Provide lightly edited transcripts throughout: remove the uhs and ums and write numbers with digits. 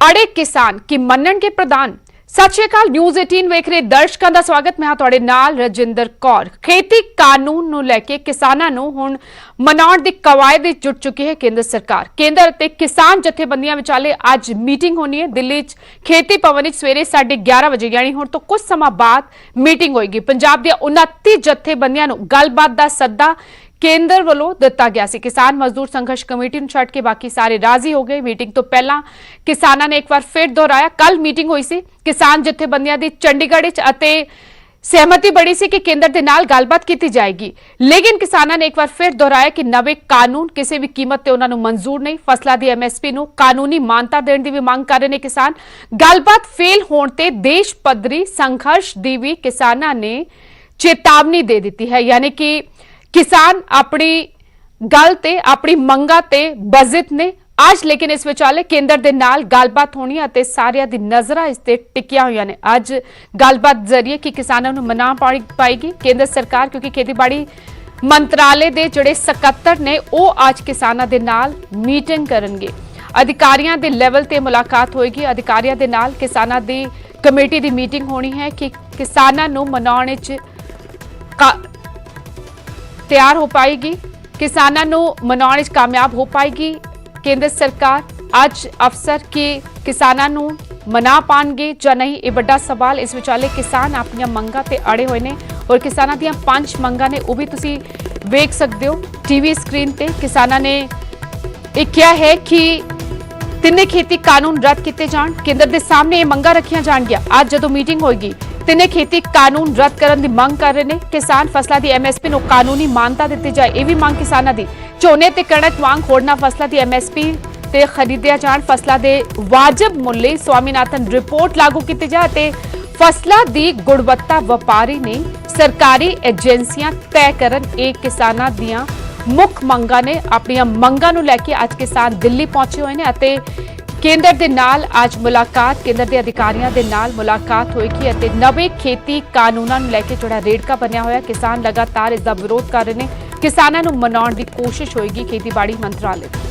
अड़े किसान की मनन के प्रधान। सत श्री अकाल, न्यूज़ 18 ਵੇਖ ਰਹੇ ਦਰਸ਼ਕਾਂ ਦਾ ਸਵਾਗਤ। ਮੈਂ ਤੁਹਾਡੇ ਨਾਲ ਰਜਿੰਦਰ ਕੌਰ। ਖੇਤੀ ਕਾਨੂੰਨ ਨੂੰ ਲੈ ਕੇ ਕਿਸਾਨਾਂ ਨੂੰ ਹੁਣ ਮਨਾਉਣ ਦੀ ਕਵਾਇਦ ਵਿੱਚ ਜੁਟ ਚੁੱਕੀ ਹੈ ਕੇਂਦਰ ਸਰਕਾਰ। ਕੇਂਦਰ ਅਤੇ ਕਿਸਾਨ ਜਥੇਬੰਦੀਆਂ ਵਿਚਾਲੇ ਅੱਜ ਮੀਟਿੰਗ ਹੋਣੀ ਹੈ ਦਿੱਲੀ 'ਚ ਖੇਤੀ ਭਵਨ ਵਿੱਚ ਸਵੇਰੇ 11:30 ਵਜੇ, ਯਾਨੀ ਹੁਣ ਤੋਂ ਕੁਝ ਸਮਾਂ ਬਾਅਦ ਮੀਟਿੰਗ ਹੋਏਗੀ। ਪੰਜਾਬ ਦੀਆਂ 29 ਜਥੇਬੰਦੀਆਂ ਨੂੰ ਗੱਲਬਾਤ ਦਾ ਸੱਦਾ केंद्र वालों दिता गया सी। किसान मजदूर संघर्ष कमेटी ਨੂੰ ਛੱਡ ਕੇ बाकी सारे राजी हो गए। मीटिंग तो पहला किसानों ने एक बार फिर दोहराया, कल मीटिंग हुई सी किसान जथेबंदियां दी चंडीगढ़ च अते सहमति बड़ी सी कि केंद्र दे नाल गलबात की जाएगी, लेकिन किसानों ने एक बार फिर दोहराया कि नवे कानून किसी भी कीमत ते उन्हां नूं मंजूर नहीं। फसलों की MSP नूं कानूनी मानता देने की भी मांग कर रहे हैं किसान। गलबात फेल होने ते देश पद्धरी संघर्ष की भी किसानों ने चेतावनी दे दी है, यानी कि किसान अपनी गल ते अपनी मंगा ते बजित ने आज, लेकिन इस विचाले केंद्र दे नाल गलबात होनी है ते सारियां दी नजरां इस ते टिकियां होईयां ने। आज गलबात जरिए कि किसानों नूं मना पाएगी केंद्र सरकार, क्योंकि खेतीबाड़ी मंत्रालय दे जिहड़े सकत्तर ने वो आज किसानां दे नाल मीटिंग करनगे। अधिकारियों के लैवल ते मुलाकात होएगी। अधिकारियों के नाल किसानां दी कमेटी की मीटिंग होनी है कि किसानां नूं मनाउण च तैयार हो पाएगी, किसानों नूं मनाउण च कामयाब हो पाएगी केंद्र सरकार। आज अफसर के किसानों नूं मना पाएंगे या नहीं, ये बड़ा सवाल। इस विचाले किसान अपनी मंगां ते अड़े हुए ने और किसानों दी 5 मंगां ने, वो भी तुसी वेख सकते हो टीवी स्क्रीन ते। किसानों ने एक क्या है कि तिन्ने खेती कानून रद्द किए जाण, केंद्र के सामने ये मंगां रखियां जाणगियां। आज जदों मीटिंग होएगी तिन्ने खेती कानून रद्द करने की मांग कर रहे हैं किसान। फसलों की MSP नूं कानूनी मानता दी जाए, यह भी मांग किसानों की। झोने ते कणक वांग होरना फसलों की MSP ते खरीदिया जाण, फसलों के वाजिब मुल्ले स्वामीनाथन रिपोर्ट लागू की जाए ते फसलों की गुणवत्ता व्यापारी ने सरकारी एजेंसियां तय करन। एक किसानों दियां मुख मंगां ने। अपनी मंगां नूं लैके अज किसान दिल्ली पहुंचे हुए हैं अते केंद्र दे नाल आज मुलाकात, केंद्र के अधिकारियों के नाल मुलाकात होएगी अते नवे खेती कानूनों नूं लैके जिहड़ा रेड़का बनिया होया, किसान लगातार इसका विरोध कर रहे हैं। किसानों नूं मनाउण दी कोशिश होएगी खेतीबाड़ी मंत्रालय दी।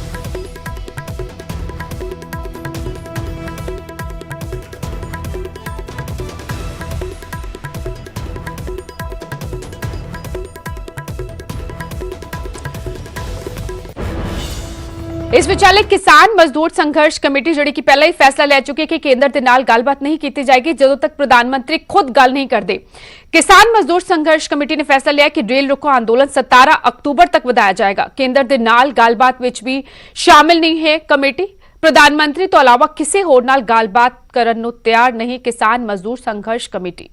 इस विचाले किसान मजदूर संघर्ष कमेटी जिहड़ी कि पहले ही फैसला ले चुकी है कि केंद्र के नाल गलबात नहीं की जाएगी जदों तक प्रधानमंत्री खुद गल नहीं करते। किसान मजदूर संघर्ष कमेटी ने फैसला लिया कि रेल रोको आंदोलन 17 अक्तूबर तक ਵਧਾਇਆ जाएगा। केंद्र के नाल गलबात विच भी शामिल नहीं है कमेटी। प्रधानमंत्री तो अलावा किसी होर नाल गलबात करन नूं तैयार नहीं किसान मजदूर संघर्ष कमेटी।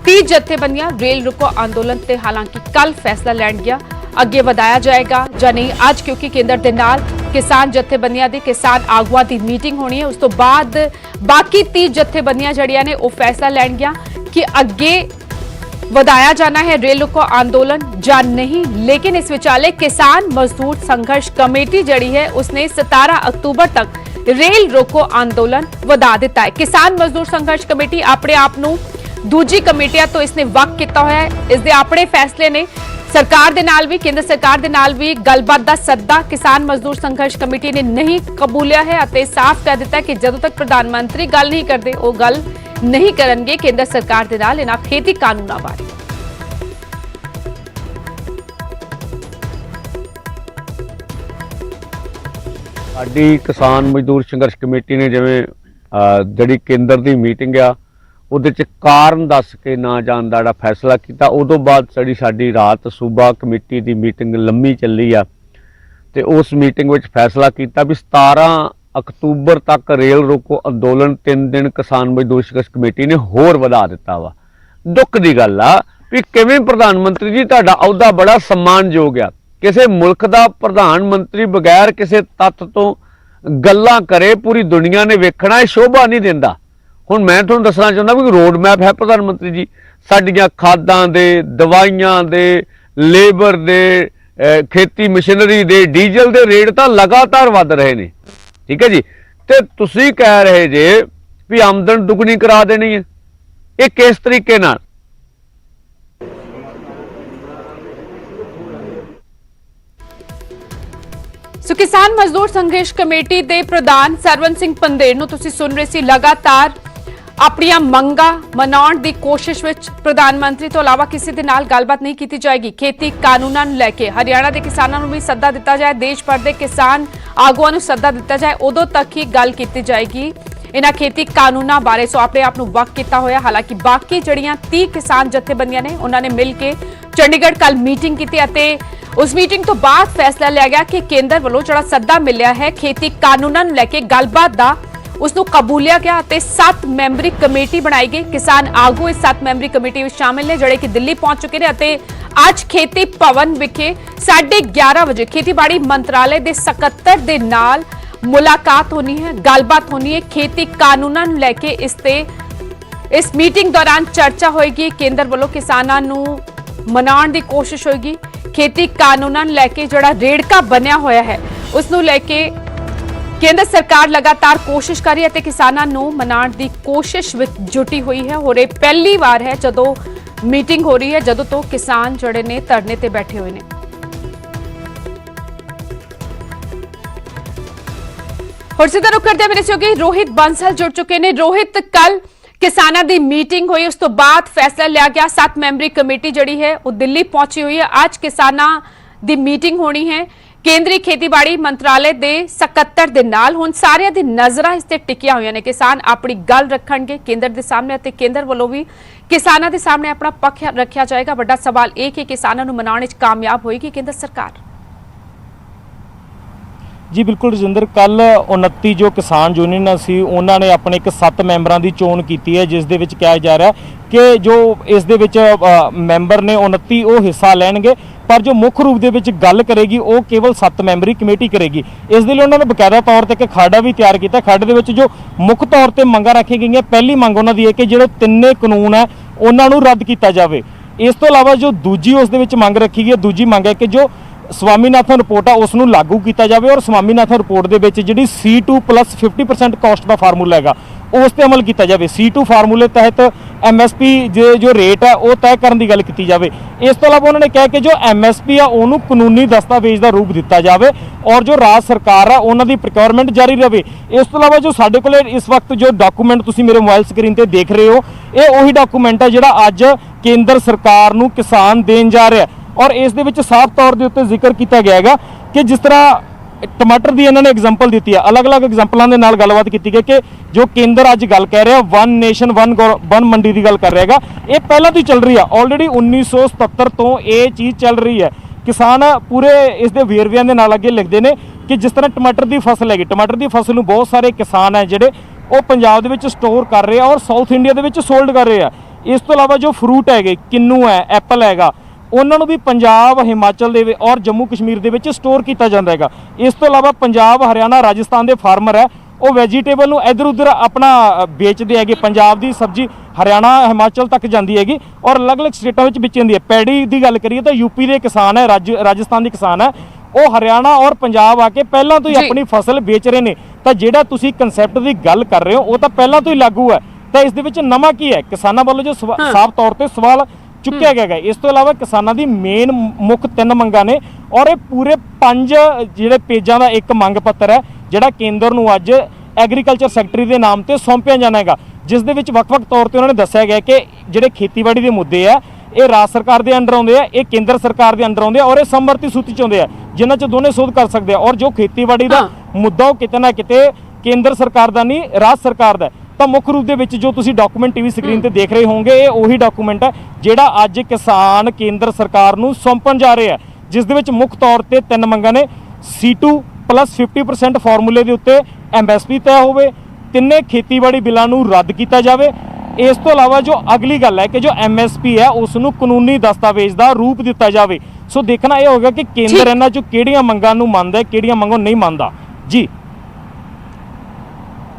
30 जथेबंदियां रेल रोको आंदोलन ते हालांकि कल फैसला लैण गया अगे ਵਧਾਇਆ जाएगा ਜਾਂ नहीं आज, क्योंकि केंद्र के नाल किसान जथेबंदियां दी किसान आगुआं दी मीटिंग होनी है। उस तो बाद बाकी 30 जथेबंदियां जड़ियां ने वो फैसला लैण गया कि अगे ਵਧਾਇਆ जाना है रेल रोको आंदोलन या नहीं। लेकिन इस विचाले किसान मजदूर संघर्ष कमेटी जड़ी है उसने 17 अक्तूबर तक रेल रोको आंदोलन ਵਧਾ ਦਿੱਤਾ है। किसान मजदूर संघर्ष कमेटी अपने आप नूं दूजी कमेटियां तो इसने वक किया होया है। इसके अपने फैसले ने सरकार दे नाल भी, केंद्र सरकार दे नाल भी गलबात दा सद्दा किसान मजदूर संघर्ष कमेटी ने नहीं कबूलिया है अते साफ कह दिता कि जदों तक प्रधानमंत्री गल नहीं करते वो गल नहीं करनगे केंद्र सरकार दे नाल इन्हां खेती कानूनां बारे। साडी किसान मजदूर संघर्ष कमेटी ने जिवें जिहड़ी केंद्र की मीटिंग आ ਉਹਦੇ ਚ ਕਾਰਨ ਦੱਸ ਕੇ ਨਾ ਜਾਣ ਦਾ ਜਿਹੜਾ ਫੈਸਲਾ ਕੀਤਾ, ਉਦੋਂ ਬਾਅਦ ਸਾਡੀ ਰਾਤ ਸੂਬਾ ਕਮੇਟੀ ਦੀ ਮੀਟਿੰਗ ਲੰਮੀ ਚੱਲੀ ਆ ਤੇ ਉਸ ਮੀਟਿੰਗ ਵਿੱਚ ਫੈਸਲਾ ਕੀਤਾ ਵੀ 17 ਅਕਤੂਬਰ ਤੱਕ ਰੇਲ ਰੋਕੋ ਅੰਦੋਲਨ 3 ਦਿਨ ਕਿਸਾਨ ਮਜ਼ਦੂਰ ਸੰਘਰਸ਼ ਕਮੇਟੀ ਨੇ ਹੋਰ ਵਧਾ ਦਿੱਤਾ ਵਾ। ਦੁੱਖ ਦੀ ਗੱਲ ਆ ਵੀ ਕਿਵੇਂ ਪ੍ਰਧਾਨ ਮੰਤਰੀ ਜੀ ਤੁਹਾਡਾ ਅਹੁਦਾ ਬੜਾ ਸਨਮਾਨਯੋਗ ਆ, ਕਿਸੇ ਮੁਲਕ ਦਾ ਪ੍ਰਧਾਨ ਮੰਤਰੀ ਬਗੈਰ ਕਿਸੇ ਤੱਤ ਤੋਂ ਗੱਲਾਂ ਕਰੇ ਪੂਰੀ ਦੁਨੀਆ ਨੇ ਵੇਖਣਾ, ਇਹ ਸ਼ੋਭਾ ਨਹੀਂ ਦਿੰਦਾ। ਹੁਣ मैं ਤੁਹਾਨੂੰ ਦੱਸਣਾ ਚਾਹੁੰਦਾ ਵੀ रोड मैप है प्रधानमंत्री जी, ਸਾਡੀਆਂ ਖਾਦਾਂ ਦੇ, ਦਵਾਈਆਂ ਦੇ, ਲੇਬਰ ਦੇ, खेती मशीनरी ਦੇ, ਡੀਜ਼ਲ ਦੇ ਰੇਟ ਤਾਂ ਲਗਾਤਾਰ ਵੱਧ ਰਹੇ ਨੇ। ਠੀਕ ਹੈ ਜੀ, ਤੇ ਤੁਸੀਂ ਕਹਿ ਰਹੇ ਜੇ ਵੀ ਆਮਦਨ ਦੁੱਗਣੀ ਕਰਾ ਦੇਣੀ ਹੈ, ਇਹ ਕਿਸ ਤਰੀਕੇ ਨਾਲ? ਸੋ ਕਿਸਾਨ ਮਜ਼ਦੂਰ ਸੰਘਰਸ਼ ਕਮੇਟੀ ਦੇ ਪ੍ਰਧਾਨ ਸਰਵਨ ਸਿੰਘ ਪੰਦੇਰ ਨੂੰ ਤੁਸੀਂ ਸੁਣ ਰਹੇ ਸੀ। ਲਗਾਤਾਰ ਆਪਣੀਆਂ ਮੰਗਾਂ ਮਨਾਉਣ ਦੀ ਕੋਸ਼ਿਸ਼ ਵਿੱਚ ਪ੍ਰਧਾਨ ਮੰਤਰੀ ਤੋਂ ਇਲਾਵਾ ਕਿਸੇ ਦੇ ਨਾਲ ਗੱਲਬਾਤ ਨਹੀਂ ਕੀਤੀ ਜਾਏਗੀ। ਖੇਤੀ ਕਾਨੂੰਨਾਂ ਨੂੰ ਲੈ ਕੇ ਹਰਿਆਣਾ ਦੇ ਕਿਸਾਨਾਂ ਨੂੰ ਵੀ ਸੱਦਾ ਦਿੱਤਾ ਜਾਏ, ਦੇਸ਼ ਭਰ ਦੇ ਕਿਸਾਨ ਆਗੂਆਂ ਨੂੰ ਸੱਦਾ ਦਿੱਤਾ ਜਾਏ, ਉਦੋਂ ਤੱਕ ਹੀ ਗੱਲ ਕੀਤੀ ਜਾਏਗੀ ਇਹਨਾਂ ਖੇਤੀ ਕਾਨੂੰਨਾਂ ਬਾਰੇ। ਸੋ ਆਪਣੇ ਆਪ ਨੂੰ ਵਕ ਕੀਤਾ ਹੋਇਆ। ਹਾਲਾਂਕਿ ਬਾਕੀ ਜਿਹੜੀਆਂ 30 ਕਿਸਾਨ ਜਥੇਬੰਦੀਆਂ ਨੇ ਉਹਨਾਂ ਨੇ ਮਿਲ ਕੇ ਚੰਡੀਗੜ੍ਹ ਕੱਲ ਮੀਟਿੰਗ ਕੀਤੀ ਅਤੇ ਉਸ ਮੀਟਿੰਗ ਤੋਂ ਬਾਅਦ ਫੈਸਲਾ ਲਿਆ ਗਿਆ ਕਿ ਕੇਂਦਰ ਵੱਲੋਂ ਜਿਹੜਾ ਸੱਦਾ ਮਿਲਿਆ ਹੈ ਖੇਤੀ ਕਾਨੂੰਨਾਂ ਨੂੰ ਲੈ ਕੇ ਗੱਲਬਾਤ ਦਾ, ਉਸ ਨੂੰ ਕਬੂਲਿਆ ਗਿਆ ਅਤੇ 7 ਮੈਂਬਰੀ ਕਮੇਟੀ ਬਣਾਈ ਗਈ। ਕਿਸਾਨ ਆਗੂ ਇਸ 7 ਮੈਂਬਰੀ ਕਮੇਟੀ ਵਿੱਚ ਸ਼ਾਮਿਲ ਨੇ ਜਿਹੜੇ ਕਿ ਦਿੱਲੀ ਪਹੁੰਚ ਚੁੱਕੇ ਨੇ ਅਤੇ ਅੱਜ ਖੇਤੀ ਭਵਨ ਵਿਖੇ 11:30 ਵਜੇ ਖੇਤੀਬਾੜੀ ਮੰਤਰਾਲੇ ਦੇ ਸਕੱਤਰ ਦੇ ਨਾਲ ਮੁਲਾਕਾਤ ਹੋਣੀ ਹੈ, ਗੱਲਬਾਤ ਹੋਣੀ ਹੈ। ਖੇਤੀ ਕਾਨੂੰਨਾਂ ਨੂੰ ਲੈ ਕੇ ਇਸ ਮੀਟਿੰਗ ਦੌਰਾਨ ਚਰਚਾ ਹੋਏਗੀ। ਕੇਂਦਰ ਵੱਲੋਂ ਕਿਸਾਨਾਂ ਨੂੰ ਮਨਾਉਣ ਦੀ ਕੋਸ਼ਿਸ਼ ਹੋਏਗੀ। ਖੇਤੀ ਕਾਨੂੰਨਾਂ ਨੂੰ ਲੈ ਕੇ ਜਿਹੜਾ ਰੇੜਕਾ ਬਣਿਆ ਹੋਇਆ ਹੈ ਉਸ ਨੂੰ ਲੈ ਕੇ ਕੇਂਦਰ ਸਰਕਾਰ ਲਗਾਤਾਰ ਕੋਸ਼ਿਸ਼ ਕਰ ਰਹੀ ਹੈ ਤੇ ਕਿਸਾਨਾਂ ਨੂੰ ਮਨਾਉਣ ਦੀ ਕੋਸ਼ਿਸ਼ ਵਿੱਚ ਜੁਟੀ ਹੋਈ ਹੈ। ਹੋਰ ਇਹ ਪਹਿਲੀ ਵਾਰ ਹੈ ਜਦੋਂ ਮੀਟਿੰਗ ਹੋ ਰਹੀ ਹੈ ਜਦੋਂ ਤੋਂ ਕਿਸਾਨ ਜਿਹੜੇ ਨੇ ਧਰਨੇ ਤੇ ਬੈਠੇ ਹੋਏ ਨੇ। ਹੋਰ ਸਿੱਧਾ ਰੁਕ ਕਰਦੇ ਮੇਰੇ ਸਹਿਯੋਗੀ ਰੋਹਿਤ ਬੰਸਲ ਜੁੜ ਚੁੱਕੇ ਨੇ। ਰੋਹਿਤ, ਕੱਲ ਕਿਸਾਨਾਂ ਦੀ ਮੀਟਿੰਗ ਹੋਈ, ਉਸ ਤੋਂ ਬਾਅਦ ਫੈਸਲਾ ਲਿਆ ਗਿਆ 7 ਮੈਂਬਰੀ ਕਮੇਟੀ ਜਿਹੜੀ ਹੈ ਉਹ ਦਿੱਲੀ ਪਹੁੰਚੀ ਹੋਈ ਹੈ। ਅੱਜ ਕਿਸਾਨਾਂ ਦੀ ਮੀਟਿੰਗ ਹੋਣੀ ਹੈ ਕੇਂਦਰੀ ਖੇਤੀਬਾੜੀ ਮੰਤਰਾਲੇ ਦੇ ਸਕੱਤਰ ਦੇ ਨਾਲ। ਹੁਣ ਸਾਰਿਆਂ ਦੀ ਨਜ਼ਰਾਂ ਇਸ ਤੇ ਟਿਕੀਆਂ ਹੋਈਆਂ ਨੇ। ਕਿਸਾਨ ਆਪਣੀ ਗੱਲ ਰੱਖਣਗੇ ਕੇਂਦਰ ਦੇ ਸਾਹਮਣੇ ਅਤੇ ਕੇਂਦਰ ਵੱਲੋਂ ਵੀ ਕਿਸਾਨਾਂ ਦੇ ਸਾਹਮਣੇ ਆਪਣਾ ਪੱਖ ਰੱਖਿਆ ਜਾਏਗਾ। ਵੱਡਾ ਸਵਾਲ ਇਹ ਕਿ ਕਿਸਾਨਾਂ ਨੂੰ ਮਨਾਉਣ ਵਿੱਚ ਕਾਮਯਾਬ ਹੋਏਗੀ ਕੇਂਦਰ ਸਰਕਾਰ। जी बिल्कुल रजिंदर, कल 29 जो किसान यूनियन सी उन्होंने अपने एक 7 मैंबरां दी चोण कीती है जिस दे विच कहा जा रहा है कि जो इस दे विच मैंबर ने 29 वो हिस्सा लैणगे, पर जो मुख्य रूप दे विच गल करेगी वो केवल 7 मैंबरी कमेटी करेगी। इस दे लई उन्होंने बकायदा तौर पर एक खाड़ा भी तैयार किया। खाड़े दे विच जो मुख्य तौर पर मंगां रखी गई, पहली मंग उन्हां दी है कि जो 3 कानून है उन्हां नूं रद्द किया जाए। इस तो इलावा जो दूजी उस दे विच मंग रखी गई, दूजी मंग है कि जो स्वामीनाथन रिपोर्ट है उसनूं लागू किया जाए और स्वामीनाथन रिपोर्ट दे विच जिहड़ी C2 प्लस 50% कॉस्ट का फार्मूला है उस पर अमल किया जाए। C2 फार्मूले तहत MSP जो रेट है वो तय करने की गल की जाए। इस तो इलावा उन्होंने कहा कि जो MSP है उन्होंने कानूनी दस्तावेज का रूप दिता जाए और जो राज्य सरकार है उन्होंने प्रोक्योरमेंट जारी रहे। इस तो इलावा जो साडे कोल इस वक्त जो डॉकूमेंट तुसीं मेरे मोबाइल स्क्रीन पर देख रहे हो, ये उही डॉकूमेंट है जिहड़ा अज केंद्र सरकार नूं किसान देण जा रहा है। और इस दे विच साफ तौर के उत्ते जिक्र किया गया है कि जिस तरह टमाटर की इन्होंने एग्जाम्पल दी है, अलग अलग एग्जाम्पलों के नाल गलबात की गई कि जो केंद्र अज गल कह रहा है वन नेशन वन मंडी की गल कर रहा है, ये पहला तो चल रही है। ऑलरेडी 1977 तो ये चीज़ चल रही है। किसान पूरे इस दे वेरविਆਂ ਦੇ ਨਾਲ अगे लिखते हैं कि जिस तरह टमाटर की फसल हैगी, टमाटर की फसल में बहुत सारे किसान है जिहड़े वो पंजाब दे विच स्टोर कर रहे हैं और साउथ इंडिया दे विच सोल्ड कर रहे हैं। इस तो इलावा जो फ्रूट है, किन्नू है, एप्पल हैगा, उन्होंने भी पंजाब हिमाचल दे और जम्मू कश्मीर दे विच स्टोर किया जाता है। इस तो इलावा पंजाब हरियाणा राजस्थान के फार्मर है वो वैजीटेबल नूं इधर उधर अपना बेचते हैं। पंजाब की सब्जी हरियाणा हिमाचल तक जाती हैगी और अलग अलग स्टेटों में बेची जाती है। पैड़ी की गल करिए तो यूपी के किसान है, राजस्थान के किसान है, वो हरियाणा और पंजाब आके पहलों तो ही अपनी फसल बेच रहे हैं। तो जिहड़ा तुसीं कंसैप्ट की गल कर रहे हो वो तो पहलों तो ही लागू है। तो इस दे विच नवां की है, किसानों वालों जो साफ तौर पर सवाल चुक्या गया है। इस तो इलावा किसानों की मेन मुख्य 3 मंगां ने और ये पूरे 5 जिहड़े पेजां दा एक मंग पत्र है जिहड़ा केंद्र नूं अज एग्रीकल्चर सैकटरी के नाम से सौंपिया जाना है, जिस दे विच वख-वख तौर पर उन्होंने दस्सिया गया कि जिहड़े खेतीबाड़ी के मुद्दे है ये राज्य सरकार के अंडर आउंदे आ, ये केंद्र सरकार के अंडर आउंदे आ और ये समवर्ती सूची च आउंदे आ जिन्हां च दोने सोध कर सकते हैं। और जो खेतीबाड़ी का मुद्दा वो किते ना किते केंद्र सरकार का नहीं राज्य सरकार का। तो मुख्य रूप से जो तुसीं डॉकूमेंट टीवी स्क्रीन पर देख रहे होंगे ये उही डॉकूमेंट है जिहड़ा अज किसान केंद्र सरकार नूं सौंपण जा रहे हैं, जिस दे विच मुख्य तौर पर 3 मंगां ने। C2 प्लस 50% फार्मूले के उत्ते MSP तय होवे, 3 खेतीबाड़ी बिलों नूं रद्द किया जाए। इस तो इलावा जो अगली गल है कि जो MSP है उसनूं कानूनी दस्तावेज का रूप दिता जाए। सो देखना यह होगा कि केंद्र इन्हां चों किहड़ियां मंगां नूं मंनदा है, किहड़ियां मंगां नहीं मंनदा। जी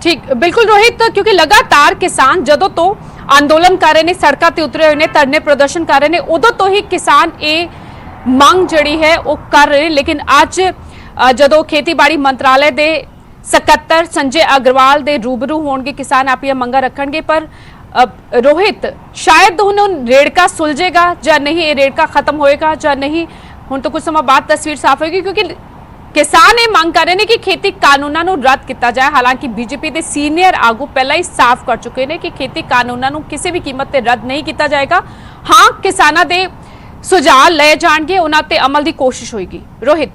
ठीक, बिल्कुल रोहित, क्योंकि लगातार किसान जदों तो अंदोलन कर रहे हैं, सड़कों पर उतरे हुए हैं, धरने प्रदर्शन कर रहे हैं, उदों तो ही किसान ये मंग जिहड़ी है वो कर रहे हैं। लेकिन अज जदों खेतीबाड़ी मंत्रालय के सकत्तर संजय अग्रवाल दे रूबरू होणगे किसान अपनी मंगां रखणगे। पर रोहित, शायद हुण रेड़का सुलझेगा या नहीं, ये रेड़का खत्म होएगा या नहीं, हुण तो कुछ समय बाद तस्वीर साफ होगी। क्योंकि ਕਿਸਾਨ ਇਹ ਮੰਗ ਕਰ ਰਹੇ ਨੇ ਕਿ ਖੇਤੀ ਕਾਨੂੰਨਾਂ ਨੂੰ ਰੱਦ ਕੀਤਾ ਜਾਏ। ਹਾਲਾਂਕਿ ਬੀਜੇਪੀ ਦੇ ਸੀਨੀਅਰ ਆਗੂ ਪਹਿਲਾਂ ਹੀ ਸਾਫ਼ ਕਰ ਚੁੱਕੇ ਨੇ ਕਿ ਖੇਤੀ ਕਾਨੂੰਨਾਂ ਨੂੰ ਕਿਸੇ ਵੀ ਕੀਮਤ ਤੇ ਰੱਦ ਨਹੀਂ ਕੀਤਾ ਜਾਏਗਾ। ਹਾਂ, ਕਿਸਾਨਾਂ ਦੇ ਸੁਝਾਅ ਲਏ ਜਾਣਗੇ, ਉਹਨਾਂ ਤੇ ਅਮਲ ਦੀ ਕੋਸ਼ਿਸ਼ ਹੋਏਗੀ। ਰੋਹਿਤ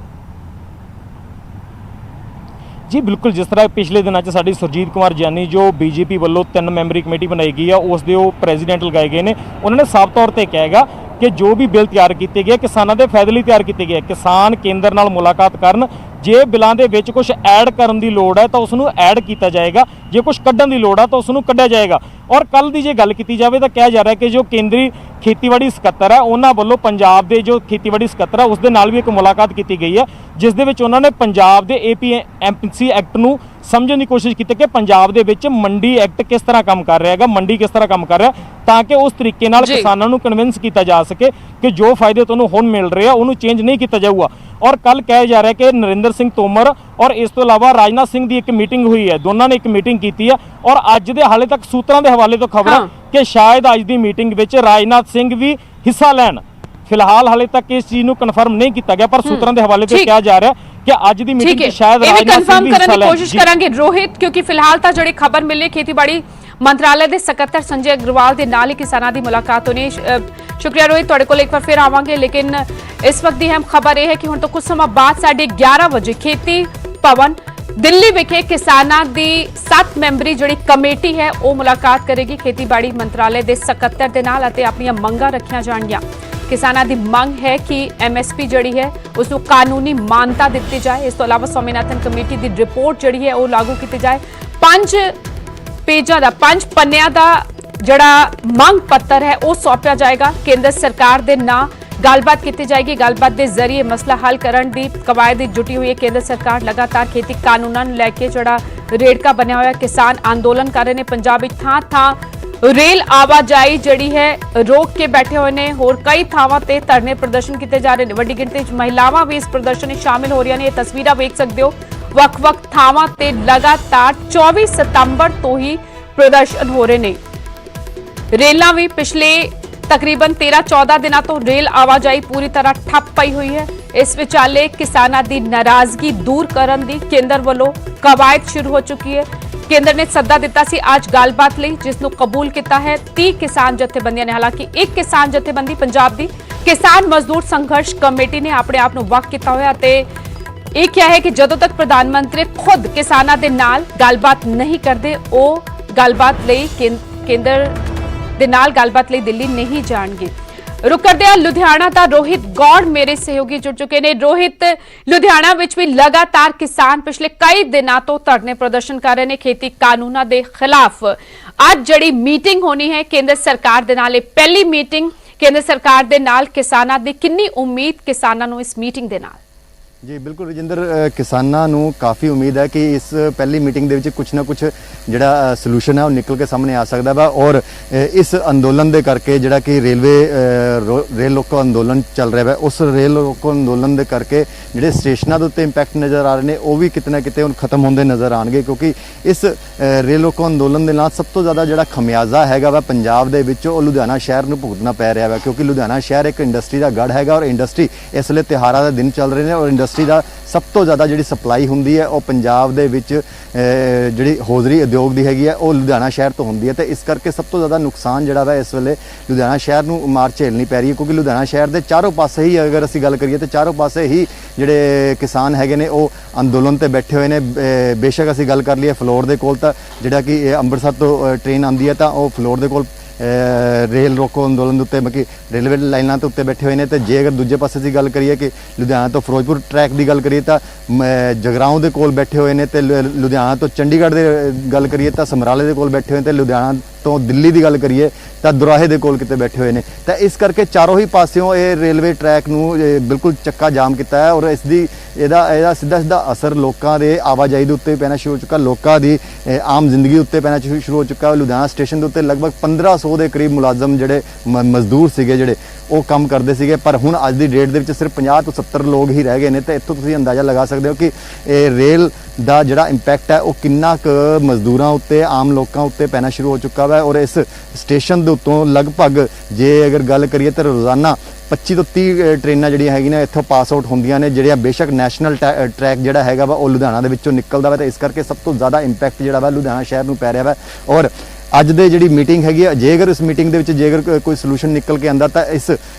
ਜੀ ਬਿਲਕੁਲ, ਜਿਸ ਤਰ੍ਹਾਂ ਪਿਛਲੇ ਦਿਨਾਂ 'ਚ ਸਾਡੀ ਸੁਰਜੀਤ ਕੁਮਾਰ ਜਾਨੀ ਜੋ ਬੀਜੇਪੀ ਵੱਲੋਂ 3 ਮੈਂਬਰੀ ਕਮੇਟੀ ਬਣਾਈ ਗਈ ਆ, ਉਸ ਦੇ ਉਹ ਪ੍ਰੈਜ਼ੀਡੈਂਟ ਲਗਾਏ ਗਏ ਨੇ। ਉਹਨਾਂ ਨੇ ਸਾਫ਼ ਤੌਰ ਤੇ ਕਿਹਾ ਹੈਗਾ ਕਿ ਜੋ ਵੀ ਬਿੱਲ ਤਿਆਰ ਕੀਤੇ ਗਏ ਕਿਸਾਨਾਂ ਦੇ ਫਾਇਦੇ ਲਈ ਤਿਆਰ ਕੀਤੇ ਗਏ। ਕਿਸਾਨ ਕੇਂਦਰ ਨਾਲ ਮੁਲਾਕਾਤ ਕਰਨ, ਜੇ ਬਿੱਲਾਂ ਦੇ ਵਿੱਚ ਕੁਝ ਐਡ ਕਰਨ ਦੀ ਲੋੜ ਹੈ ਤਾਂ ਉਸ ਨੂੰ ਐਡ ਕੀਤਾ ਜਾਏਗਾ, ਜੇ ਕੁਝ ਕੱਢਣ ਦੀ ਲੋੜ ਆ ਤਾਂ ਉਸ ਨੂੰ ਕੱਢਿਆ ਜਾਏਗਾ। ਔਰ ਕੱਲ ਦੀ ਜੇ ਗੱਲ ਕੀਤੀ ਜਾਵੇ ਤਾਂ ਕਿਹਾ ਜਾ ਰਿਹਾ ਕਿ ਜੋ ਕੇਂਦਰੀ ਖੇਤੀਬਾੜੀ ਸਕੱਤਰ ਹੈ ਉਹਨਾਂ ਵੱਲੋਂ ਪੰਜਾਬ ਦੇ ਜੋ ਖੇਤੀਬਾੜੀ ਸਕੱਤਰ ਹੈ ਉਸ ਦੇ ਨਾਲ ਵੀ ਇੱਕ ਮੁਲਾਕਾਤ ਕੀਤੀ ਗਈ ਹੈ, ਜਿਸ ਦੇ ਵਿੱਚ ਉਹਨਾਂ ਨੇ ਪੰਜਾਬ ਦੇ APMC ਐਕਟ ਨੂੰ ਸਮਝਣ ਦੀ ਕੋਸ਼ਿਸ਼ ਕੀਤੀ ਕਿ ਪੰਜਾਬ ਦੇ ਵਿੱਚ ਮੰਡੀ ਐਕਟ ਕਿਸ ਤਰ੍ਹਾਂ ਕੰਮ ਕਰ ਰਿਹਾ ਹੈਗਾ, ਮੰਡੀ ਕਿਸ ਤਰ੍ਹਾਂ ਕੰਮ ਕਰ ਰਿਹਾ, ਤਾਂ ਕਿ ਉਸ ਤਰੀਕੇ ਨਾਲ ਕਿਸਾਨਾਂ ਨੂੰ ਕਨਵਿੰਸ ਕੀਤਾ ਜਾ ਸਕੇ ਕਿ ਜੋ ਫਾਇਦੇ ਤੁਹਾਨੂੰ ਹੁਣ ਮਿਲ ਰਹੇ ਆ ਉਹਨੂੰ ਚੇਂਜ ਨਹੀਂ ਕੀਤਾ ਜਾਊਗਾ। ਔਰ ਕੱਲ ਕਿਹਾ ਜਾ ਰਿਹਾ ਕਿ ਨਰਿੰਦਰ ਸਿੰਘ ਤੋਮਰ ਔਰ ਇਸ ਤੋਂ ਇਲਾਵਾ ਰਾਜਨਾਥ ਸਿੰਘ ਦੀ ਇੱਕ ਮੀਟਿੰਗ ਹੋਈ ਹੈ, ਦੋਨਾਂ ਨੇ ਇੱਕ ਮੀਟਿੰਗ ਕੀਤੀ ਹੈ। ਔਰ ਅੱਜ ਦੇ ਹਾਲੇ ਤੱਕ ਸੂਤਰਾਂ ਦੇ ਹਵਾਲੇ ਤੋਂ ਖਬਰ ਹੈ ਕਿ ਸ਼ਾਇਦ ਅੱਜ ਦੀ ਮੀਟਿੰਗ ਵਿੱਚ ਰਾਜਨਾਥ ਸਿੰਘ ਵੀ ਹਿੱਸਾ ਲੈਣ। ਫਿਲਹਾਲ ਹਾਲੇ ਤੱਕ ਇਸ ਚੀਜ਼ ਨੂੰ ਕਨਫਰਮ ਨਹੀਂ ਕੀਤਾ ਗਿਆ, ਪਰ ਸੂਤਰਾਂ ਦੇ ਹਵਾਲੇ ਤੋਂ ਕਿਹਾ ਜਾ ਰਿਹਾ ਕਿ ਅੱਜ ਦੀ ਮੀਟਿੰਗ ਵਿੱਚ ਸ਼ਾਇਦ ਰਾਜਨਾਥ ਸਿੰਘ ਵੀ ਹਿੱਸਾ ਲੈਣ। ਕੋਸ਼ਿਸ਼ ਕਰਾਂਗੇ ਰੋਹਿਤ, ਕਿਉਂਕਿ ਫਿਲਹਾਲ ਤਾਂ ਜਿਹੜੀ ਖਬਰ ਮਿਲੀ ਖੇਤੀਬਾੜੀ ਮੰਤਰਾਲੇ ਦੇ ਸਕੱਤਰ ਸੰਜੇ ਅਗਰਵਾਲ ਦੇ ਨਾਲ ਹੀ ਕਿਸਾਨਾਂ ਦੀ ਮੁਲਾਕਾਤ ਹੋਣੀ। ਸ਼ੁਕਰੀਆ ਰੋਹਿਤ, ਤੁਹਾਡੇ ਕੋਲ ਇੱਕ ਵਾਰ ਫਿਰ ਆਵਾਂਗੇ, ਲੇਕਿਨ ਇਸ ਵਕਤ ਦੀ ਅਹਿਮ ਖਬਰ ਇਹ ਹੈ ਕਿ ਹੁਣ ਤੋਂ ਕੁਝ ਸਮਾਂ ਬਾਅਦ 11:30 ਵਜੇ ਖੇਤੀ ਭਵਨ ਦਿੱਲੀ ਵਿਖੇ ਕਿਸਾਨਾਂ ਦੀ 7 ਮੈਂਬਰੀ ਜਿਹੜੀ ਕਮੇਟੀ ਹੈ ਉਹ ਮੁਲਾਕਾਤ ਕਰੇਗੀ ਖੇਤੀਬਾੜੀ ਮੰਤਰਾਲੇ ਦੇ ਸਕੱਤਰ ਦੇ ਨਾਲ ਅਤੇ ਆਪਣੀਆਂ ਮੰਗਾਂ ਰੱਖੀਆਂ ਜਾਣਗੀਆਂ। ਕਿਸਾਨਾਂ ਦੀ ਮੰਗ ਹੈ ਕਿ MSP ਜਿਹੜੀ ਹੈ ਉਸ ਨੂੰ ਕਾਨੂੰਨੀ ਮਾਨਤਾ ਦਿੱਤੀ ਜਾਏ। ਇਸ ਤੋਂ ਇਲਾਵਾ ਸਵਾਮੀਨਾਥਨ ਕਮੇਟੀ ਦੀ ਰਿਪੋਰਟ ਜਿਹੜੀ ਹੈ ਉਹ ਲਾਗੂ ਕੀਤੀ ਜਾਏ। 5 ਪੇਜਾਂ ਦਾ 5 ਪੰਨਿਆਂ ਦਾ ਜਿਹੜਾ ਮੰਗ ਪੱਤਰ ਹੈ ਉਹ ਸੌਂਪਿਆ ਜਾਏਗਾ। ਕੇਂਦਰ ਸਰਕਾਰ ਦੇ ਨਾਂ ਗੱਲਬਾਤ ਕੀਤੀ ਜਾਏਗੀ। ਗੱਲਬਾਤ ਦੇ ਜ਼ਰੀਏ ਮਸਲਾ ਹੱਲ ਕਰਨ ਦੀ ਕਵਾਇਦ ਜੁਟੀ ਹੋਈ ਹੈ ਕੇਂਦਰ ਸਰਕਾਰ। ਲਗਾਤਾਰ ਖੇਤੀ ਕਾਨੂੰਨਾਂ ਨੂੰ ਲੈ ਕੇ ਜਿਹੜਾ ਰੇੜਕਾ ਬਣਿਆ ਹੋਇਆ ਕਿਸਾਨ ਅੰਦੋਲਨ ਕਰ ਰਹੇ ਨੇ। ਪੰਜਾਬ ਵਿੱਚ ਥਾਂ ਰੇਲ ਆਵਾਜਾਈ ਜਿਹੜੀ ਹੈ ਰੋਕ ਕੇ ਬੈਠੇ ਹੋਏ ਨੇ। ਹੋਰ ਕਈ ਥਾਵਾਂ ਤੇ ਧਰਨੇ ਪ੍ਰਦਰਸ਼ਨ ਕੀਤੇ ਜਾ ਰਹੇ ਨੇ। ਵੱਡੀ ਗਿਣਤੀ ਵਿੱਚ ਮਹਿਲਾਵਾਂ ਵੀ ਇਸ ਪ੍ਰਦਰਸ਼ਨ ਵਿੱਚ ਸ਼ਾਮਿਲ ਹੋ ਰਹੀਆਂ ਨੇ। ਇਹ ਤਸਵੀਰਾਂ ਵੇਖ ਸਕਦੇ ਹੋ। ਵੱਖ-ਵੱਖ ਥਾਵਾਂ ਤੇ ਲਗਾਤਾਰ 24 ਸਤੰਬਰ ਤੋਂ ਹੀ ਪ੍ਰਦਰਸ਼ਨ ਹੋ ਰਹੇ ਨੇ। ਰੇਲਾਂ ਵੀ ਪਿਛਲੇ ਤਕਰੀਬਨ 13-14 ਦਿਨਾਂ ਤੋਂ ਰੇਲ ਆਵਾਜਾਈ ਪੂਰੀ ਤਰ੍ਹਾਂ ਠੱਪ ਪਈ ਹੋਈ ਹੈ। ਇਸ ਵਿਚਾਲੇ ਕਿਸਾਨਾਂ ਦੀ ਨਾਰਾਜ਼ਗੀ ਦੂਰ ਕਰਨ ਦੀ ਕੇਂਦਰ ਵੱਲੋਂ ਕਵਾਇਦ ਸ਼ੁਰੂ ਹੋ ਚੁੱਕੀ ਹੈ। ਕੇਂਦਰ ਨੇ ਸੱਦਾ ਦਿੱਤਾ ਸੀ ਅੱਜ ਗੱਲਬਾਤ ਲਈ, ਜਿਸ ਨੂੰ ਕਬੂਲ ਕੀਤਾ ਹੈ 30 ਕਿਸਾਨ ਜਥੇਬੰਦੀਆਂ ਨੇ। ਹਾਲਾਂਕਿ ਇੱਕ ਕਿਸਾਨ ਜਥੇਬੰਦੀ ਪੰਜਾਬ ਦੀ ਕਿਸਾਨ ਮਜ਼ਦੂਰ ਸੰਘਰਸ਼ ਕਮੇਟੀ ਨੇ ਆਪਣੇ ਆਪ ਨੂੰ ਵੱਖ ਕੀਤਾ ਹੋਇਆ ਤੇ ਇਹ ਕਿਹਾ ਹੈ ਕਿ ਜਦੋਂ ਤੱਕ ਪ੍ਰਧਾਨ ਮੰਤਰੀ ਖੁਦ ਕਿਸਾਨਾਂ ਦੇ ਨਾਲ ਗੱਲਬਾਤ ਨਹੀਂ ਕਰਦੇ ਉਹ ਗੱਲਬਾਤ ਲਈ ਕੇਂਦਰ ਦੇ ਨਾਲ ਗੱਲਬਾਤ ਲਈ ਦਿੱਲੀ ਨਹੀਂ ਜਾਣਗੇ। ਰੁਕ ਕਰਦੇ ਹਾਂ ਲੁਧਿਆਣਾ ਦਾ। ਰੋਹਿਤ ਗੌੜ ਮੇਰੇ ਸਹਿਯੋਗੀ ਜੁੜ ਚੁੱਕੇ ਨੇ। ਰੋਹਿਤ, ਲੁਧਿਆਣਾ ਵਿੱਚ ਵੀ ਲਗਾਤਾਰ ਕਿਸਾਨ ਪਿਛਲੇ ਕਈ ਦਿਨਾਂ ਤੋਂ ਧਰਨੇ ਪ੍ਰਦਰਸ਼ਨ ਕਰ ਰਹੇ ਨੇ ਖੇਤੀ ਕਾਨੂੰਨਾਂ ਦੇ ਖਿਲਾਫ। ਅੱਜ ਜਿਹੜੀ ਮੀਟਿੰਗ ਹੋਣੀ ਹੈ ਕੇਂਦਰ ਸਰਕਾਰ ਦੇ ਨਾਲ, ਇਹ ਪਹਿਲੀ ਮੀਟਿੰਗ ਕੇਂਦਰ ਸਰਕਾਰ ਦੇ ਨਾਲ ਕਿਸਾਨਾਂ ਦੀ ਕਿੰਨੀ ਉਮੀਦ ਕਿਸਾਨਾਂ ਨੂੰ ਇਸ ਮੀਟਿੰਗ ਦੇ ਨਾਲ? ਜੀ ਬਿਲਕੁਲ ਰਜਿੰਦਰ, ਕਿਸਾਨਾਂ ਨੂੰ ਕਾਫੀ ਉਮੀਦ ਹੈ ਕਿ ਇਸ ਪਹਿਲੀ ਮੀਟਿੰਗ ਦੇ ਵਿੱਚ ਕੁਝ ਨਾ ਕੁਝ ਜਿਹੜਾ ਸੋਲੂਸ਼ਨ ਹੈ ਉਹ ਨਿਕਲ ਕੇ ਸਾਹਮਣੇ ਆ ਸਕਦਾ ਵਾ। ਔਰ ਇਸ ਅੰਦੋਲਨ ਦੇ ਕਰਕੇ ਜਿਹੜਾ ਕਿ ਰੇਲ ਰੋਕੋ ਅੰਦੋਲਨ ਚੱਲ ਰਿਹਾ ਹੈ, ਉਸ ਰੇਲ ਰੋਕੋ ਅੰਦੋਲਨ ਦੇ ਕਰਕੇ ਜਿਹੜੇ ਸਟੇਸ਼ਨਾਂ ਦੇ ਉੱਤੇ ਇੰਪੈਕਟ ਨਜ਼ਰ ਆ ਰਹੇ ਨੇ ਉਹ ਵੀ ਕਿਤੇ ਨਾ ਕਿਤੇ ਹੁਣ ਖਤਮ ਹੁੰਦੇ ਨਜ਼ਰ ਆਣਗੇ, ਕਿਉਂਕਿ ਇਸ ਰੇਲ ਰੋਕੋ ਅੰਦੋਲਨ ਦੇ ਨਾਲ ਸਭ ਤੋਂ ਜ਼ਿਆਦਾ ਜਿਹੜਾ ਖਮਿਆਜ਼ਾ ਹੈਗਾ ਵਾ ਪੰਜਾਬ ਦੇ ਵਿੱਚ ਉਹ ਲੁਧਿਆਣਾ ਸ਼ਹਿਰ ਨੂੰ ਭੁਗਤਣਾ ਪੈ ਰਿਹਾ ਵਾ, ਕਿਉਂਕਿ ਲੁਧਿਆਣਾ ਸ਼ਹਿਰ ਇੱਕ ਇੰਡਸਟਰੀ ਦਾ ਗੜ੍ਹ ਹੈਗਾ ਔਰ ਇੰਡਸਟਰੀ ਇਸ ਵੇਲੇ ਤਿਉਹਾਰਾਂ ਦੇ ਦਿਨ ਚੱਲ ਰਹੇ ਨੇ ਔਰ ਇੰਡਸਟਰੀ ਦਾ ਸਭ ਤੋਂ ਜ਼ਿਆਦਾ ਜਿਹੜੀ ਸਪਲਾਈ ਹੁੰਦੀ ਹੈ ਉਹ ਪੰਜਾਬ ਦੇ ਵਿੱਚ ਜਿਹੜੀ ਹੌਜ਼ਰੀ ਉਦਯੋਗ ਦੀ ਹੈਗੀ ਹੈ ਉਹ ਲੁਧਿਆਣਾ ਸ਼ਹਿਰ ਤੋਂ ਹੁੰਦੀ ਹੈ ਤੇ ਇਸ ਕਰਕੇ ਸਭ ਤੋਂ ਜ਼ਿਆਦਾ ਨੁਕਸਾਨ ਜਿਹੜਾ ਵਾ ਇਸ ਵੇਲੇ ਲੁਧਿਆਣਾ ਸ਼ਹਿਰ ਨੂੰ ਮਾਰ ਝੇਲਣੀ ਪੈ ਰਹੀ ਹੈ, ਕਿਉਂਕਿ ਲੁਧਿਆਣਾ ਸ਼ਹਿਰ ਦੇ ਚਾਰੋਂ ਪਾਸੇ ਹੀ ਅਗਰ ਅਸੀਂ ਗੱਲ ਕਰੀਏ ਤਾਂ ਚਾਰੋਂ ਪਾਸੇ ਹੀ ਜਿਹੜੇ ਕਿਸਾਨ ਹੈਗੇ ਨੇ ਉਹ ਅੰਦੋਲਨ ਤੇ ਬੈਠੇ ਹੋਏ ਨੇ। ਬੇਸ਼ੱਕ ਅਸੀਂ ਗੱਲ ਕਰ ਲਈਏ ਫਲੋਰ ਦੇ ਕੋਲ ਤਾਂ ਜਿਹੜਾ ਕਿ ਅੰਮ੍ਰਿਤਸਰ ਤੋਂ ਟ੍ਰੇਨ ਆਉਂਦੀ ਹੈ ਤਾਂ ਉਹ ਫਲੋਰ ਦੇ ਕੋਲ ਰੇਲ ਰੋਕੋ ਅੰਦੋਲਨ ਦੇ ਉੱਤੇ ਬਾਕੀ ਰੇਲਵੇ ਲਾਈਨਾਂ ਦੇ ਉੱਤੇ ਬੈਠੇ ਹੋਏ ਨੇ। ਤੇ ਜੇ ਅਗਰ ਦੂਜੇ ਪਾਸੇ ਦੀ ਗੱਲ ਕਰੀਏ ਕਿ ਲੁਧਿਆਣਾ ਤੋਂ ਫਿਰੋਜ਼ਪੁਰ ਟਰੈਕ ਦੀ ਗੱਲ ਕਰੀਏ ਤਾਂ ਜਗਰਾਓਂ ਦੇ ਕੋਲ ਬੈਠੇ ਹੋਏ ਨੇ ਤੇ ਲੁਧਿਆਣਾ ਤੋਂ ਚੰਡੀਗੜ੍ਹ ਦੇ ਗੱਲ ਕਰੀਏ ਤਾਂ ਸਮਰਾਲੇ ਦੇ ਕੋਲ ਬੈਠੇ ਹੋਏ ਤੇ ਲੁਧਿਆਣਾ ਤੋਂ ਦਿੱਲੀ ਦੀ ਗੱਲ ਕਰੀਏ ਤਾਂ ਦੁਰਾਹੇ ਦੇ ਕੋਲ ਕਿਤੇ ਬੈਠੇ ਹੋਏ ਨੇ। ਤਾਂ ਇਸ ਕਰਕੇ ਚਾਰੋਂ ਹੀ ਪਾਸਿਓਂ ਇਹ ਰੇਲਵੇ ਟਰੈਕ ਨੂੰ ਬਿਲਕੁਲ ਚੱਕਾ ਜਾਮ ਕੀਤਾ ਹੈ ਔਰ ਇਹਦਾ ਸਿੱਧਾ ਅਸਰ ਲੋਕਾਂ ਦੇ ਆਵਾਜਾਈ ਦੇ ਉੱਤੇ ਪੈਣਾ ਸ਼ੁਰੂ ਹੋ ਚੁੱਕਾ, ਲੋਕਾਂ ਦੀ ਆਮ ਜ਼ਿੰਦਗੀ ਉੱਤੇ ਪੈਣਾ ਸ਼ੁਰੂ ਹੋ ਚੁੱਕਾ। ਲੁਧਿਆਣਾ ਸਟੇਸ਼ਨ ਦੇ ਉੱਤੇ ਲਗਭਗ 1500 ਦੇ ਕਰੀਬ ਮੁਲਾਜ਼ਮ ਜਿਹੜੇ ਮਜ਼ਦੂਰ ਸੀਗੇ ਜਿਹੜੇ ਉਹ ਕੰਮ ਕਰਦੇ ਸੀਗੇ, ਪਰ ਹੁਣ ਅੱਜ ਦੀ ਡੇਟ ਦੇ ਵਿੱਚ ਸਿਰਫ 50 ਤੋਂ 70 ਲੋਕ ਹੀ ਰਹਿ ਗਏ ਨੇ। ਤੇ ਇੱਥੋਂ ਤੁਸੀਂ ਅੰਦਾਜ਼ਾ ਲਗਾ ਸਕਦੇ ਹੋ ਕਿ ਇਹ ਰੇਲ ਦਾ ਜਿਹੜਾ ਇੰਪੈਕਟ ਹੈ ਉਹ ਕਿੰਨਾ ਕੁ ਮਜ਼ਦੂਰਾਂ ਉੱਤੇ ਆਮ ਲੋਕਾਂ ਉੱਤੇ ਪੈਣਾ ਸ਼ੁਰੂ ਹੋ ਚੁੱਕਾ ਵਾ ਔਰ ਇਸ ਸਟੇਸ਼ਨ ਦੇ ਉੱਤੋਂ ਲਗਭਗ ਜੇ ਅਗਰ ਗੱਲ ਕਰੀਏ ਤਾਂ ਰੋਜ਼ਾਨਾ 25 ਤੋਂ 30 ਟ੍ਰੇਨਾਂ ਜਿਹੜੀਆਂ ਹੈਗੀਆਂ ਇੱਥੋਂ ਪਾਸ ਆਊਟ ਹੁੰਦੀਆਂ ਨੇ ਜਿਹੜੀਆਂ ਬੇਸ਼ੱਕ ਨੈਸ਼ਨਲ ਟਰੈਕ ਜਿਹੜਾ ਹੈਗਾ ਵਾ ਉਹ ਲੁਧਿਆਣਾ ਦੇ ਵਿੱਚੋਂ ਨਿਕਲਦਾ ਵਾ ਤੇ ਇਸ ਕਰਕੇ ਸਭ ਤੋਂ ਜ਼ਿਆਦਾ ਇੰਪੈਕਟ ਜਿਹੜਾ ਵਾ ਲੁਧਿਆਣਾ ਸ਼ਹਿਰ ਨੂੰ ਪੈ ਰਿਹਾ ਵਾ ਔਰ ਅੱਜ ਦੇ ਜਿਹੜੀ ਮੀਟਿੰਗ ਹੈਗੀ ਆ ਜੇਕਰ ਇਸ ਮੀਟਿੰਗ ਦੇ ਵਿੱਚ ਜੇਕਰ ਕੋਈ ਸੋਲੂਸ਼ਨ ਨਿਕਲ ਕੇ ਆਂਦਾ ਤਾਂ ਇਸ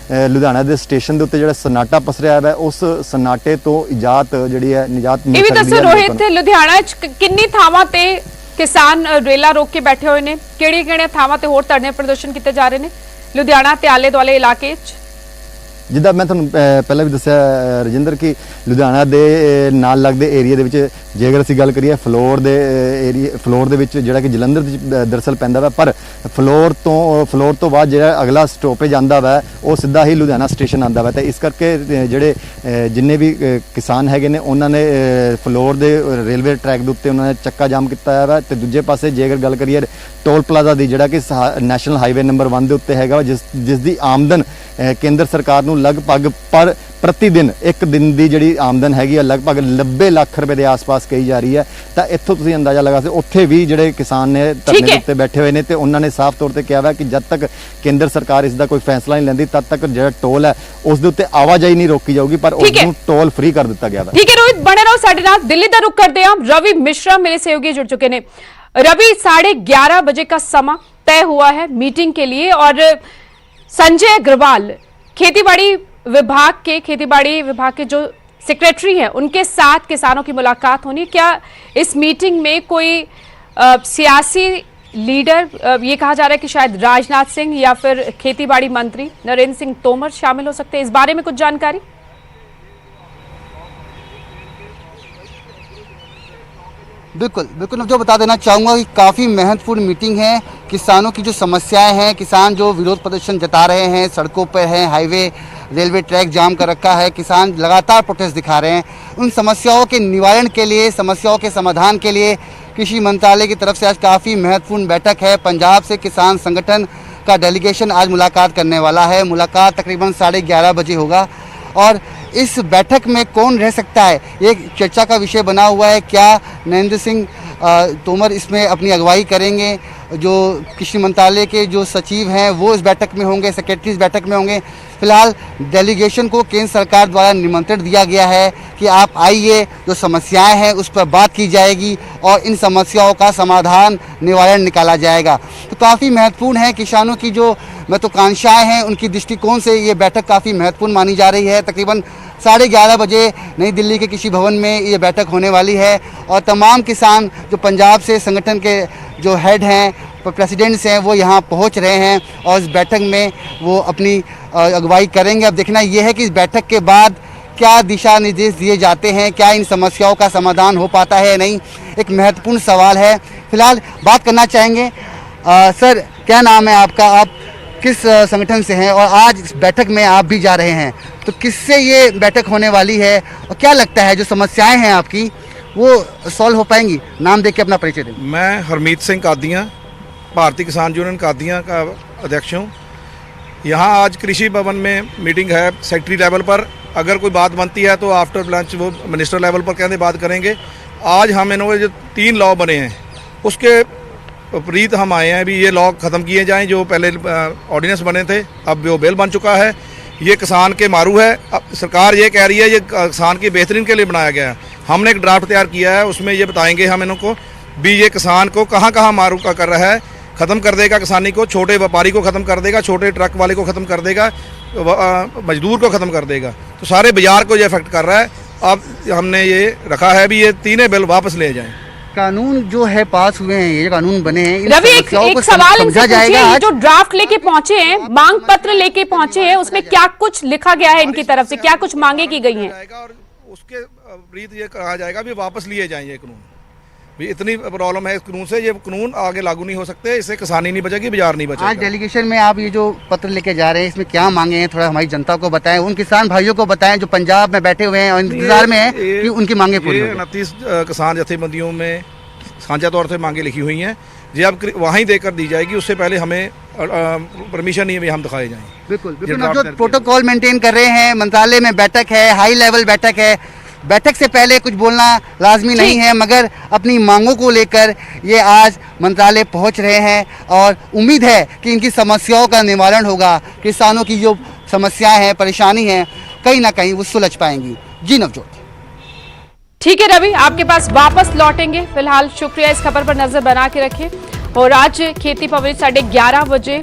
ਲੁਧਿਆਣਾ ਦੇ ਸਟੇਸ਼ਨ ਦੇ ਉੱਤੇ ਜਿਹੜਾ ਸਨਾਟਾ ਪਸਰਿਆ ਹੈ ਉਸ ਸਨਾਟੇ ਤੋਂ ਇਜਾਤ ਜਿਹੜੀ ਹੈ ਨਿਜਾਤ ਮਿਲ ਇਹ ਵੀ ਸਕਦੀ ਦੱਸੋ ਹੈ ਰੋਹਿਤ, ਲੁਧਿਆਣਾ 'ਚ ਕਿੰਨੀ ਥਾਵਾਂ ਤੇ ਕਿਸਾਨ ਰੇਲਾ ਰੋਕ ਕੇ ਬੈਠੇ ਹੋਏ ਨੇ, ਕਿਹੜੀਆਂ ਥਾਵਾਂ ਤੇ ਹੋਰ ਧਰਨੇ ਪ੍ਰਦਰਸ਼ਨ ਕੀਤੇ ਜਾ ਰਹੇ ਨੇ ਲੁਧਿਆਣਾ ਤੇ ਆਲੇ ਦੁਆਲੇ ਇਲਾਕੇ 'ਚ? ਜਿੱਦਾਂ ਮੈਂ ਤੁਹਾਨੂੰ ਪਹਿਲਾਂ ਵੀ ਦੱਸਿਆ ਰਜਿੰਦਰ ਕਿ ਲੁਧਿਆਣਾ ਦੇ ਨਾਲ ਲੱਗਦੇ ਏਰੀਆ ਦੇ ਵਿੱਚ ਜੇਕਰ ਅਸੀਂ ਗੱਲ ਕਰੀਏ ਫਲੋਰ ਦੇ ਵਿੱਚ ਜਿਹੜਾ ਕਿ ਜਲੰਧਰ ਦੇ ਦਰਅਸਲ ਪੈਂਦਾ ਵਾ ਪਰ ਫਲੋਰ ਤੋਂ ਬਾਅਦ ਜਿਹੜਾ ਅਗਲਾ ਸਟਾਪੇਜ ਆਂਦਾ ਵਾ ਉਹ ਸਿੱਧਾ ਹੀ ਲੁਧਿਆਣਾ ਸਟੇਸ਼ਨ ਆਂਦਾ ਵਾ ਤੇ ਇਸ ਕਰਕੇ ਜਿਹੜੇ ਜਿੰਨੇ ਵੀ ਕਿਸਾਨ ਹੈਗੇ ਨੇ ਉਹਨਾਂ ਨੇ ਫਲੋਰ ਦੇ ਰੇਲਵੇ ਟਰੈਕ ਦੇ ਉੱਤੇ ਉਹਨਾਂ ਨੇ ਚੱਕਾ ਜਾਮ ਕੀਤਾ ਵਾ ਤੇ ਦੂਜੇ ਪਾਸੇ ਜੇਕਰ ਗੱਲ ਕਰੀਏ ਟੋਲ ਪਲਾਜ਼ਾ ਦੀ ਜਿਹੜਾ ਕਿ ਨੈਸ਼ਨਲ ਹਾਈਵੇ ਨੰਬਰ 1 ਦੇ ਉੱਤੇ ਹੈਗਾ ਜਿਸ ਦੀ ਆਮਦਨ ਕੇਂਦਰ ਸਰਕਾਰ ਨੂੰ ਲਗਭਗ ਪ੍ਰਤੀ ਦਿਨ ਇੱਕ ਦਿਨ ਦੀ ਜਿਹੜੀ ਆਮਦਨ ਹੈਗੀ ਆ ਲਗਭਗ 90 ਲੱਖ ਰੁਪਏ ਦੇ ਆਸ-ਪਾਸ ਕਹੀ ਜਾ ਰਹੀ ਹੈ ਤਾਂ ਇੱਥੋਂ ਤੁਸੀਂ ਅੰਦਾਜ਼ਾ ਲਗਾ ਸਕਦੇ ਉੱਥੇ ਵੀ ਜਿਹੜੇ ਕਿਸਾਨ ਨੇ ਧਰਨੇ ਦੇ ਉੱਤੇ ਬੈਠੇ ਹੋਏ ਨੇ ਤੇ ਉਹਨਾਂ ਨੇ ਸਾਫ਼ ਤੌਰ ਤੇ ਕਿਹਾ ਵਾ ਕਿ ਜਦ ਤੱਕ ਕੇਂਦਰ ਸਰਕਾਰ ਇਸ ਦਾ ਕੋਈ ਫੈਸਲਾ ਨਹੀਂ ਲੈਂਦੀ ਤਦ ਤੱਕ ਜਿਹੜਾ ਟੋਲ ਹੈ ਉਸ ਦੇ ਉੱਤੇ ਆਵਾਜਾਈ ਨਹੀਂ ਰੋਕੀ ਜਾਊਗੀ ਪਰ ਉਸ ਨੂੰ ਟੋਲ ਫ੍ਰੀ ਕਰ ਦਿੱਤਾ ਗਿਆ ਵਾ। ਠੀਕ ਹੈ ਰੋਹਿਤ, ਬਣੇ ਰਹੋ ਸਾਡੇ ਨਾਲ। ਦਿੱਲੀ ਦਾ रुख करते हैं हम। रवि मिश्रा मेरे सहयोगी जुड़ चुके हैं। रवि, 11:30 बजे का समय तय हुआ है मीटिंग के लिए और संजय अग्रवाल खेतीबाड़ी विभाग के जो सेक्रेटरी हैं उनके साथ किसानों की मुलाकात होनी। क्या इस मीटिंग में कोई सियासी लीडर, ये कहा जा रहा है कि शायद राजनाथ सिंह या फिर खेतीबाड़ी मंत्री नरेंद्र सिंह तोमर शामिल हो सकते हैं, इस बारे में कुछ जानकारी? बिल्कुल बिल्कुल, मैं जो बता देना चाहूँगा कि काफ़ी महत्वपूर्ण मीटिंग है। किसानों की जो समस्याएं हैं, किसान जो विरोध प्रदर्शन जता रहे हैं, सड़कों पर हैं, हाईवे रेलवे ट्रैक जाम कर रखा है, किसान लगातार प्रोटेस्ट दिखा रहे हैं। उन समस्याओं के निवारण के लिए, समस्याओं के समाधान के लिए कृषि मंत्रालय की तरफ से आज काफ़ी महत्वपूर्ण बैठक है। पंजाब से किसान संगठन का डेलीगेशन आज मुलाकात करने वाला है। मुलाकात तकरीबन 11:30 बजे होगा और इस बैठक में कौन रह सकता है ये चर्चा का विषय बना हुआ है। क्या नरेंद्र सिंह तोमर इसमें अपनी अगुवाई करेंगे? जो कृषि मंत्रालय के जो सचिव हैं वो इस बैठक में होंगे, सेक्रेटरी इस बैठक में होंगे। फिलहाल डेलीगेशन को केंद्र सरकार द्वारा निमंत्रण दिया गया है कि आप आइए, जो समस्याएं हैं उस पर बात की जाएगी और इन समस्याओं का समाधान निवारण निकाला जाएगा। तो काफ़ी महत्वपूर्ण है। किसानों की जो महत्वाकांक्षाएं हैं उनकी दृष्टिकोण से ये बैठक काफ़ी महत्वपूर्ण मानी जा रही है। तकरीबन 11:30 बजे नई दिल्ली के कृषि भवन में ये बैठक होने वाली है और तमाम किसान जो पंजाब से संगठन के जो हेड हैं, प्रेसिडेंट्स हैं, वो यहाँ पहुँच रहे हैं और इस बैठक में वो अपनी अगुवाई करेंगे। अब देखना ये है कि इस बैठक के बाद क्या दिशा निर्देश दिए जाते हैं, क्या इन समस्याओं का समाधान हो पाता है या नहीं, एक महत्वपूर्ण सवाल है। फिलहाल बात करना चाहेंगे सर, क्या नाम है आपका, आप किस संगठन से हैं और आज इस बैठक में आप भी जा रहे हैं, तो किससे ये बैठक होने वाली है और क्या लगता है जो समस्याएं हैं आपकी वो सॉल्व हो पाएंगी? नाम देके अपना परिचय दें। मैं हरमीत सिंह कादियाँ, भारतीय किसान यूनियन कादियाँ का अध्यक्ष हूँ। यहाँ आज कृषि भवन में मीटिंग है सेक्रेटरी लेवल पर। अगर कोई बात बनती है तो आफ्टर लंच वो मिनिस्टर लेवल पर कहते बात करेंगे। आज हम इन्होंने जो 3 लॉ बने हैं उसके विपरीत हम आए हैं। अभी ये लॉ ख़त्म किए जाएं जो पहले ऑर्डिनेंस बने थे, अब वो बिल बन चुका है। ये किसान के मारू है। अब सरकार ये कह रही है ये किसान की बेहतरीन के लिए बनाया गया है। हमने एक ड्राफ्ट तैयार किया है, उसमें ये बताएंगे हम इनको भी ये किसान को कहाँ कहाँ मारू का कर रहा है। ख़त्म कर देगा किसानी को, छोटे व्यापारी को ख़त्म कर देगा, छोटे ट्रक वाले को ख़त्म कर देगा, मजदूर को ख़त्म कर देगा। तो सारे बाजार को ये इफेक्ट कर रहा है। अब हमने ये रखा है भी ये 3 बिल वापस ले जाएं। कानून जो है पास हुए हैं, ये कानून बने हैं, रवि एक सवाल इनसे पूछिए, ये जो ड्राफ्ट लेके पहुंचे हैं, मांग पत्र लेके पहुंचे हैं, उसमें क्या कुछ लिखा गया है इनकी तरफ से, क्या कुछ मांगे की गई हैं? और उसके विपरीत ये कहा जाएगा भी वापस लिए जाएं ये कानून। भी इतनी प्रॉब्लम है इस कानून से, ये कानून आगे लागू नहीं हो सकते, इससे किसानी नहीं बचेगी, बाजार नहीं बचेगा। आज डेलीगेशन में आप ये जो पत्र लेके जा रहे हैं इसमें क्या मांगे हैं, थोड़ा हमारी जनता को बताएं, उन किसान भाइयों को बताएं जो पंजाब में बैठे हुए हैं और इंतजार में हैं कि उनकी मांगे पूरी हो। 29 किसान जथेबंदियों में साझा तौर से मांगे लिखी हुई हैं, जो अब वहीं देकर दी जाएगी। उससे पहले हमें परमिशन नहीं है हम दिखाए जाएं। बिल्कुल बिल्कुल, जो प्रोटोकॉल मेंटेन कर रहे हैं, मंत्रालय में बैठक है, हाई लेवल बैठक है, बैठक से पहले कुछ बोलना लाजमी नहीं है, मगर अपनी मांगों को लेकर ये आज मंत्रालय पहुंच रहे हैं और उम्मीद है कि इनकी समस्याओं का निवारण होगा। किसानों की जो समस्याएं हैं, परेशानी हैं, कहीं ना कहीं वो सुलझ पाएंगी। जी नवजोत। ठीक है रवि, आपके पास वापस लौटेंगे। फिलहाल शुक्रिया, इस खबर पर नजर बना के रखें। और आज खेती भवन 11:30 बजे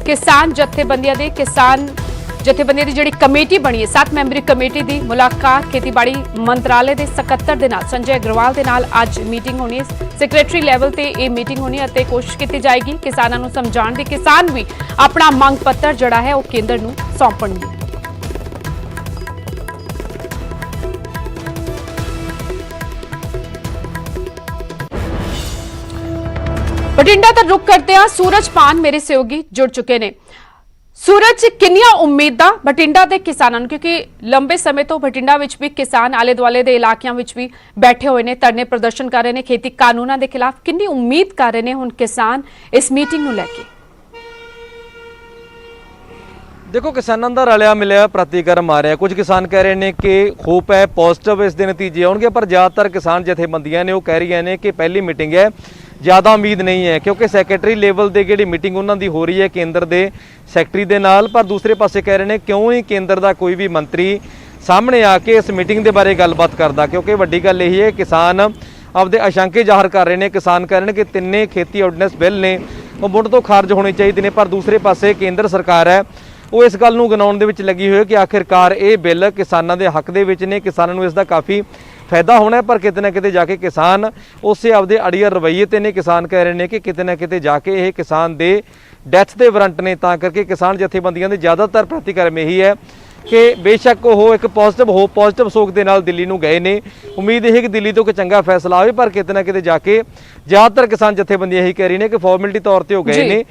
किसान जथेबंदियां दी ਜਿਹੜੀ ਕਮੇਟੀ ਬਣੀ ਹੈ 7 ਮੈਂਬਰੀ ਕਮੇਟੀ ਦੀ ਮੁਲਾਕਾਤ ਖੇਤੀਬਾੜੀ ਮੰਤਰਾਲੇ ਦੇ ਸਕੱਤਰ ਦੇ ਨਾਲ ਸੰਜੇ ਅਗਰਵਾਲ ਦੇ ਨਾਲ ਅੱਜ ਮੀਟਿੰਗ ਹੋਣੀ ਹੈ। ਸੈਕਟਰੀ ਲੈਵਲ ਤੇ ਇਹ ਮੀਟਿੰਗ ਹੋਣੀ ਹੈ ਅਤੇ ਕੋਸ਼ਿਸ਼ ਕੀਤੀ ਜਾਏਗੀ ਕਿਸਾਨਾਂ ਨੂੰ ਸਮਝਾਉਣ ਦੀ। ਕਿਸਾਨ ਵੀ ਆਪਣਾ ਮੰਗ ਪੱਤਰ ਜਿਹੜਾ ਹੈ ਉਹ ਕੇਂਦਰ ਨੂੰ ਸੌਂਪਣਗੇ। ਬਠਿੰਡਾ ਤੋਂ ਰੁਕ ਕਰਦੇ ਹਾਂ। ਸੂਰਜਪਾਨ ਮੇਰੇ ਸਹਿਯੋਗੀ ਜੁੜ ਚੁੱਕੇ ਨੇ। सूरज किन्नियां उम्मीदां बठिंडा के किसानों ਨੂੰ क्योंकि लंबे समय तो बठिंडा विच भी किसान आले दुआले के इलाकों में भी बैठे हुए ने, धरने प्रदर्शन कर रहे हैं खेती कानूनों के खिलाफ। किन्नी उम्मीद कर रहे हैं हुण किसान इस मीटिंग नूं लैके? देखो किसानों का रलिया मिलिया प्रतिक्रम आ रहा है। कुछ किसान कह रहे हैं कि होप है पॉजिटिव इस दे नतीजे आउणगे, पर ज़्यादातर किसान जथेबंदियां ने वो कह रही हैं कि पहली मीटिंग है, ज़्यादा उम्मीद नहीं है, क्योंकि सैकटरी लेवल की जी मीटिंग उन्होंने हो रही है केंद्र के सैकटरी के नाल। पर दूसरे पासे कह रहे हैं क्यों ही केंद्र का कोई भी मंत्री सामने आके इस मीटिंग के बारे गलबात करता, क्योंकि वड्डी गल यही है किसान आपदे आशंके जाहिर कर रहे हैं। किसान कह रहे हैं कि तिन्ने खेती ऑर्डीनेंस बिल ने वो मुड़ तो खारिज होने चाहिए ने, पर दूसरे पासे केंद्र सरकार है वो इस गल नूं गिनाउण दे विच लगी हुई है कि आखिरकार ये बिल किसानों के हक दे विच ने, किसानों नूं इसदा काफ़ी फायदा होना है। पर किते ना किते जाके किसान उसे आपदे अड़ियर रवैये ते ने। किसान कह रहे हैं कि किते ना किते जाके ये किसान दे डैथ के वारंट ने, तां करके किसान जथेबंदियां दे ज़्यादातर प्रतिक्रम यही है कि बेशक वो एक पॉजिटिव सोच के नाल दिल्ली नूं गए ने। उम्मीद है कि दिल्ली तो कोई चंगा फैसला आए, पर किते ना किते जाके ज़्यादातर किसान जथेबंदियां यही कह रही हैं कि फॉर्मेलिटी तौर पर वो गए ने,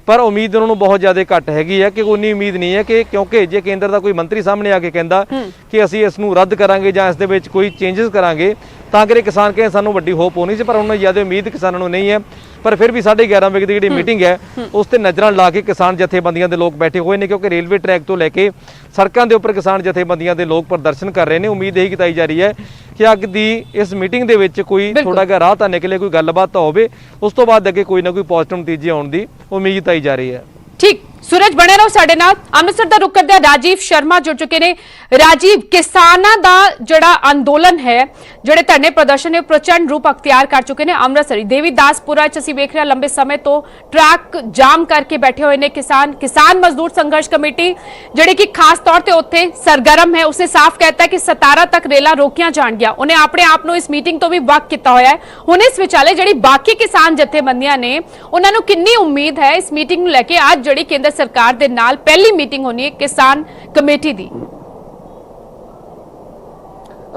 पर उम्मीद उन्होंने बहुत ज़्यादा घट हैगी है कि उन्नी उम्मीद नहीं है कि क्योंकि जे केंद्र का कोई मंत्री सामने आके कहता कि असीं इसनूं रद्द करांगे जां इस दे विच कोई चेंजिस करांगे तां करके किसान कहे सानूं वड्डी होप होनी सी, पर उन्होंने ज़्यादा उम्मीद किसानों नूं नहीं है। पर फिर भी 11:30 बजे की जी मीटिंग है उस ते नज़रां ला के किसान जथेबंदियां दे लोग बैठे हुए हैं, क्योंकि रेलवे ट्रैक तो लैके सड़कों के उपर किसान जथेबंदियां दे लोग प्रदर्शन कर रहे हैं। उम्मीद यही बताई जा रही है कि अग दी इस मीटिंग दे विच कोई थोड़ा जिहा राह तां निकले, कोई गलबात तां होवे, उस तो बाद अगे कोई ना कोई पॉजिटिव नतीजे आउण दी उम्मीद ताई जा रही है। ठीक, सूरज बने रहो साडे नाल। अमृतसर दा रुक करदे राजीव शर्मा जुड़ चुके ने। राजीव, किसानां दा जिहड़ा अंदोलन है, जिहड़े धरने प्रदर्शन है प्रचंड रूप अख्तियार कर चुके ने। अमृतसरी देवीदासपुरा च असीं वेख रहे लंबे समय तो ट्रैक जाम करके बैठे हुए ने किसान मजदूर संघर्ष कमेटी जिहड़ी कि खास तौर ते उत्थे सरगर्म है। उसने साफ कहता है कि 17 तक रेलां रोकियां जाणगियां। उन्हें अपने आप नूं इस मीटिंग तो भी वक किया होया है। हुण इस विचाले जिहड़ी बाकी किसान जथेबंदियां ने उन्हां नूं किन्नी उम्मीद है इस मीटिंग नूं लैके? आज जिहड़ी केंद्र सरकार दे नाल पहली मीटिंग होनी है किसान कमेटी दी।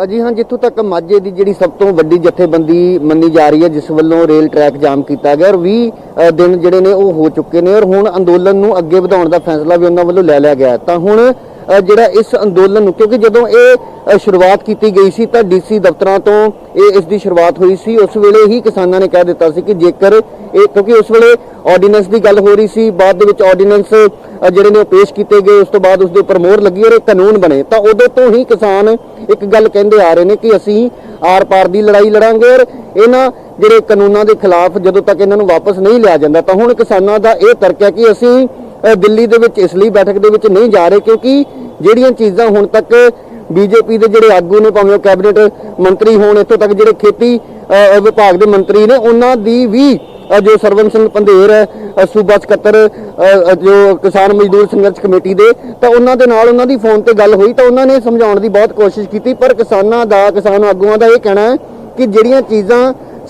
जी हाँ, जिथों तक माझे की जी सब तो वड्डी जथेबंदी मनी जा रही है जिस वालों रेल ट्रैक जाम किया गया और 20 दिन जिहड़े ने वो हो चुके हैं और हुण अंदोलन नूं अगे वधाउण दा फैसला भी उन्हां वालों लै लिया गया। तां हुण जिहड़ा इस अंदोलन क्योंकि जदों ये शुरुआत की गई सी तां डीसी दफ्तरां तो इस दी शुरुआत हुई सी, उस वेले ही किसानां ने कह दिता सी कि जेकर क्योंकि उस वेले ऑर्डीनेंस की गल हो रही सी, बाद दे विच ऑर्डीनेंस जिहड़े ने पेश किए गए, उस तो बाद उसके उपर मोहर लगी और एक कानून बने, तो उदों तो ही किसान एक गल कहते आ रहे हैं कि असीं आर पार की लड़ाई लड़ांगे और इन्हां जिहड़े कानूनां दे खिलाफ जदों तक इन्हां नूं वापस नहीं लिया जाता। तो हुण किसानां दा इह तर्क है कि असीं दिल्ली दे विच इसलिए बैठक दे विच नहीं जा रहे क्योंकि जिहड़ियां चीज़ां हुण तक बीजेपी के जिहड़े आगू ने भावें कैबिनेट मंत्री होण, इत्थों तक जिहड़े खेती विभाग के मंत्री ने उन्हां दी भी जो सरवण सिंह पंधेर सूबा सकत्तर जो किसान मजदूर संघर्ष कमेटी दे तो उन्हां दे नाल उन्हां दी फोन ते गल हुई तो उन्हां ने समझाउण दी बहुत कोशिश की, पर किसान आगूआं दा इह कहना है कि जिहड़ियां चीज़ां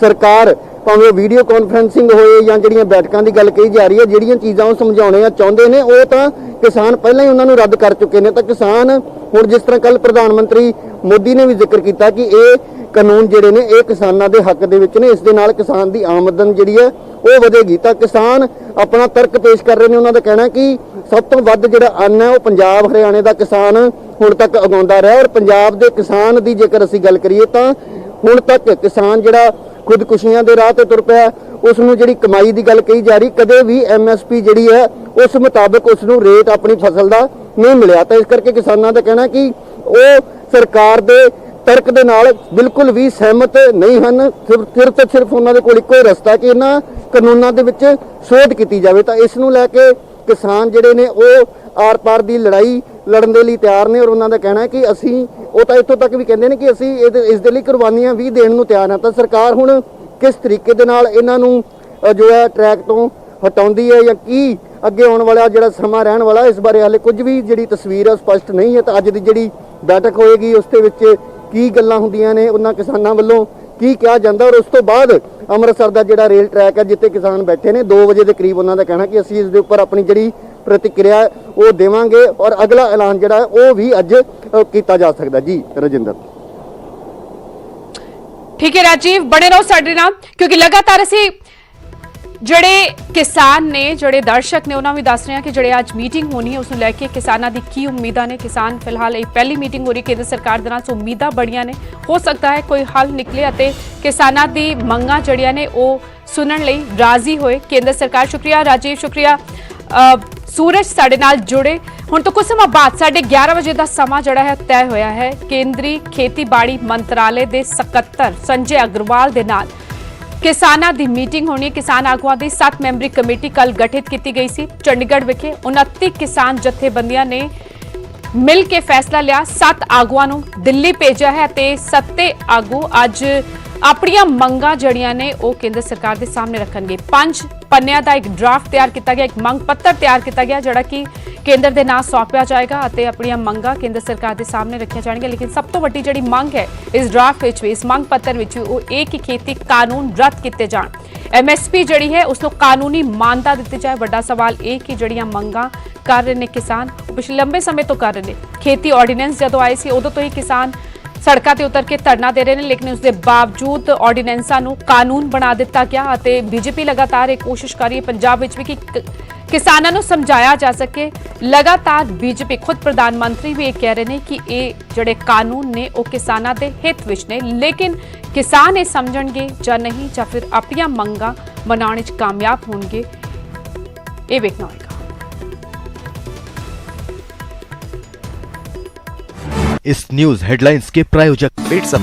सरकार भावें वीडियो कॉन्फ्रेंसिंग होए या जिहड़ियां बैठकां दी गल कही जा रही है, जिहड़ियां चीज़ां वो समझाउणे चाहुंदे ने वो तां किसान पहले ही उन्हां नूं रद्द कर चुके ने। तो किसान हुण जिस तरह कल प्रधानमंत्री मोदी ने भी जिक्र किया कि ये कानून जिहड़े ने ये किसानां दे हक दे विच ने, इस दे नाल किसान दी आमदन जिहड़ी है वो वधेगी। तो किसान अपना तर्क पेश कर रहे हैं। उन्हां दा कहना कि सब तो वध जिहड़ा अन्न है वो पंजाब हरियाणे दा किसान हुण तक उगाउंदा रहा और पंजाब दे किसान दी जेकर असीं गल करिए तां हुण तक किसान जिहड़ा खुदकुशियां दे राह ते तुर पिया, उसनूं जिहड़ी कमाई दी गल कही जा रही, कदे भी MSP जिहड़ी है उस मुताबिक उसनूं रेट अपनी फसल दा नहीं मिलिया। तो इस करके किसानां दा कहना कि वो सरकार दे ਤਰਕ ਦੇ ਨਾਲ ਬਿਲਕੁਲ ਵੀ ਸਹਿਮਤ ਨਹੀਂ ਹਨ। ਸਿਰਫ ਉਹਨਾਂ ਦੇ ਕੋਲ ਇੱਕੋ ਹੀ ਰਸਤਾ ਕਿ ਇਹਨਾਂ ਕਾਨੂੰਨਾਂ ਦੇ ਵਿੱਚ ਸੋਧ ਕੀਤੀ ਜਾਵੇ। ਤਾਂ ਇਸ ਨੂੰ ਲੈ ਕੇ ਕਿਸਾਨ ਜਿਹੜੇ ਨੇ ਉਹ ਆਰ-ਪਾਰ ਦੀ ਲੜਾਈ ਲੜਨ ਦੇ ਲਈ ਤਿਆਰ ਨੇ ਔਰ ਉਹਨਾਂ ਦਾ ਕਹਿਣਾ ਹੈ ਕਿ ਅਸੀਂ, ਉਹ ਤਾਂ ਇੱਥੋਂ ਤੱਕ ਵੀ ਕਹਿੰਦੇ ਨੇ ਕਿ ਅਸੀਂ ਇਸ ਦੇ ਲਈ ਕੁਰਬਾਨੀਆਂ ਵੀ ਦੇਣ ਨੂੰ ਤਿਆਰ ਹਾਂ। ਤਾਂ ਸਰਕਾਰ ਹੁਣ ਕਿਸ ਤਰੀਕੇ ਦੇ ਨਾਲ ਇਹਨਾਂ ਨੂੰ ਜੋ ਹੈ ਟਰੈਕ ਤੋਂ ਹਟਾਉਂਦੀ ਹੈ ਜਾਂ ਕੀ ਅੱਗੇ ਆਉਣ ਵਾਲਾ ਜਿਹੜਾ ਸਮਾਂ ਰਹਿਣ ਵਾਲਾ, ਇਸ ਬਾਰੇ ਹਾਲੇ ਕੁਝ ਵੀ ਜਿਹੜੀ ਤਸਵੀਰ ਹੈ ਸਪਸ਼ਟ ਨਹੀਂ ਹੈ। ਤਾਂ ਅੱਜ ਦੀ ਜਿਹੜੀ ਬੈਠਕ ਹੋਏਗੀ ਉਸ ਦੇ ਵਿੱਚ ਕੀ ਗੱਲਾਂ ਹੁੰਦੀਆਂ ਨੇ, ਉਹਨਾਂ ਕਿਸਾਨਾਂ ਵੱਲੋਂ ਕੀ ਕਿਹਾ ਜਾਂਦਾ ਔਰ ਉਸ ਤੋਂ ਬਾਅਦ ਅੰਮ੍ਰਿਤਸਰ ਦਾ ਜਿਹੜਾ ਰੇਲ ਟਰੈਕ ਹੈ ਜਿੱਥੇ ਕਿਸਾਨ ਬੈਠੇ ਨੇ 2 ਵਜੇ ਦੇ ਕਰੀਬ, ਉਹਨਾਂ ਦਾ ਕਹਿਣਾ ਕਿ ਅਸੀਂ ਇਸ ਦੇ ਉੱਪਰ ਆਪਣੀ ਜਿਹੜੀ ਪ੍ਰਤੀਕਿਰਿਆ ਉਹ ਦੇਵਾਂਗੇ ਔਰ ਅਗਲਾ ਐਲਾਨ ਜਿਹੜਾ ਹੈ ਉਹ ਵੀ ਅੱਜ ਕੀਤਾ ਜਾ ਸਕਦਾ। ਜੀ ਰਜਿੰਦਰ। ਠੀਕ ਹੈ ਰਾਜੀਵ, ਬਣੇ ਰਹੋ ਸਾਡੇ ਨਾਲ, ਕਿਉਂਕਿ ਲਗਾਤਾਰ ਅਸੀਂ ਜਿਹੜੇ ਕਿਸਾਨ ਨੇ, ਜਿਹੜੇ ਦਰਸ਼ਕ ਨੇ, ਉਹਨਾਂ ਵੀ ਦੱਸ ਰਹੇ ਹਾਂ ਕਿ ਜਿਹੜੇ ਅੱਜ ਮੀਟਿੰਗ ਹੋਣੀ ਹੈ ਉਸ ਨੂੰ ਲੈ ਕੇ ਕਿਸਾਨਾਂ ਦੀ ਕੀ ਉਮੀਦਾਂ ਨੇ। ਕਿਸਾਨ ਫਿਲਹਾਲ ਇਹ ਪਹਿਲੀ ਮੀਟਿੰਗ ਹੋ ਰਹੀ ਕੇਂਦਰ ਸਰਕਾਰ ਦੇ ਨਾਲ, ਸੋ ਉਮੀਦਾਂ ਬੜੀਆਂ ਨੇ, ਹੋ ਸਕਦਾ ਹੈ ਕੋਈ ਹੱਲ ਨਿਕਲੇ ਅਤੇ ਕਿਸਾਨਾਂ ਦੀ ਮੰਗਾਂ ਜਿਹੜੀਆਂ ਨੇ ਉਹ ਸੁਣਨ ਲਈ ਰਾਜ਼ੀ ਹੋਏ ਕੇਂਦਰ ਸਰਕਾਰ। ਸ਼ੁਕਰੀਆ ਰਾਜੀਵ, ਸ਼ੁਕਰੀਆ ਸੂਰਜ ਸਾਡੇ ਨਾਲ ਜੁੜੇ। ਹੁਣ ਤੋਂ ਕੁਝ ਸਮਾਂ ਬਾਅਦ 11:30 ਵਜੇ ਦਾ ਸਮਾਂ ਜਿਹੜਾ ਹੈ ਤੈਅ ਹੋਇਆ ਹੈ। ਕੇਂਦਰੀ ਖੇਤੀਬਾੜੀ ਮੰਤਰਾਲੇ ਦੇ ਸਕੱਤਰ ਸੰਜੇ ਅਗਰਵਾਲ ਦੇ ਨਾਲ ਕਿਸਾਨਾਂ ਦੀ ਮੀਟਿੰਗ ਹੋਣੀ। ਕਿਸਾਨ ਆਗੂਆਂ ਦੀ 7 ਮੈਂਬਰੀ ਕਮੇਟੀ ਕੱਲ ਗਠਿਤ ਕੀਤੀ ਗਈ ਸੀ। ਚੰਡੀਗੜ੍ਹ ਵਿਖੇ 29 ਕਿਸਾਨ ਜਥੇਬੰਦੀਆਂ ਨੇ ਮਿਲ ਕੇ ਫੈਸਲਾ ਲਿਆ, 7 ਆਗੂਆਂ ਨੂੰ ਦਿੱਲੀ ਭੇਜਿਆ ਹੈ ਤੇ 7 ਆਗੂ ਅੱਜ ਆਪਣੀਆਂ ਮੰਗਾਂ ਜਿਹੜੀਆਂ ਨੇ ਉਹ ਕੇਂਦਰ ਸਰਕਾਰ ਦੇ ਸਾਹਮਣੇ ਰੱਖਣਗੇ। 5 ਪੰਨਿਆਂ ਦਾ ਇੱਕ ਡਰਾਫਟ ਤਿਆਰ ਕੀਤਾ ਗਿਆ, ਇੱਕ ਮੰਗ ਪੱਤਰ ਤਿਆਰ ਕੀਤਾ ਗਿਆ ਜਿਹੜਾ ਕਿ ਕੇਂਦਰ ਦੇ ਨਾਂ ਸੌਂਪਿਆ ਜਾਏਗਾ ਅਤੇ ਆਪਣੀਆਂ ਮੰਗਾਂ ਕੇਂਦਰ ਸਰਕਾਰ ਦੇ ਸਾਹਮਣੇ ਰੱਖੀਆਂ ਜਾਣਗੀਆਂ। ਲੇਕਿਨ ਸਭ ਤੋਂ ਵੱਡੀ ਜਿਹੜੀ ਮੰਗ ਹੈ ਇਸ ਡਰਾਫਟ ਵਿੱਚ ਵੀ, ਇਸ ਮੰਗ ਪੱਤਰ ਵਿੱਚ ਵੀ, ਉਹ ਇਹ ਕਿ ਖੇਤੀ ਕਾਨੂੰਨ ਰੱਦ ਕੀਤੇ ਜਾਣ, MSP ਜਿਹੜੀ ਹੈ ਉਸ ਨੂੰ ਕਾਨੂੰਨੀ ਮਾਨਤਾ ਦਿੱਤੀ ਜਾਏ। ਵੱਡਾ ਸਵਾਲ ਇਹ ਕਿ ਜਿਹੜੀਆਂ ਮੰਗਾਂ ਕਰ ਰਹੇ ਨੇ ਕਿਸਾਨ, ਉਹ ਪਿਛਲੇ ਲੰਬੇ ਸਮੇਂ ਤੋਂ ਕਰ ਰਹੇ ਨੇ। ਖੇਤੀ ਆਰਡੀਨੈਂਸ ਜਦੋਂ ਆਏ ਸੀ ਉਦੋਂ ਤੋਂ ਹੀ ਕਿਸਾਨ ਸੜਕਾਂ ਤੇ ਉਤਰ ਕੇ ਧਰਨਾ ਦੇ ਰਹੇ ਨੇ, ਲੇਕਿਨ ਉਸ ਦੇ ਬਾਵਜੂਦ ਆਰਡੀਨੈਂਸਾਂ ਨੂੰ ਕਾਨੂੰਨ ਬਣਾ ਦਿੱਤਾ ਗਿਆ ਅਤੇ ਬੀਜੇਪੀ ਲਗਾਤਾਰ ਇਹ ਕੋਸ਼ਿਸ਼ ਕਰ ਰਹੀ ਹੈ ਪੰਜਾਬ ਵਿੱਚ ਵੀ ਕਿ ਕਿਸਾਨਾਂ ਨੂੰ ਸਮਝਾਇਆ ਜਾ ਸਕੇ। ਲਗਾਤਾਰ ਬੀਜੇਪੀ ਖੁਦ ਪ੍ਰਧਾਨ ਮੰਤਰੀ ਵੀ ਇਹ ਕਹਿ ਰਹੇ ਨੇ ਕਿ ਇਹ ਜਿਹੜੇ ਕਾਨੂੰਨ ਨੇ ਉਹ ਕਿਸਾਨਾਂ ਦੇ ਹਿੱਤ ਵਿੱਚ ਨੇ, ਲੇਕਿਨ ਕਿਸਾਨ ਇਹ ਸਮਝਣਗੇ ਜਾਂ ਨਹੀਂ, ਜਾਂ ਫਿਰ ਆਪਣੀਆਂ ਮੰਗਾਂ ਮਨਾਉਣ ਵਿੱਚ ਕਾਮਯਾਬ ਹੋਣਗੇ, ਇਹ ਵੇਖਣਾ ਹੋਏਗਾ। इस न्यूज हेडलाइंस के प्रायोजक पेट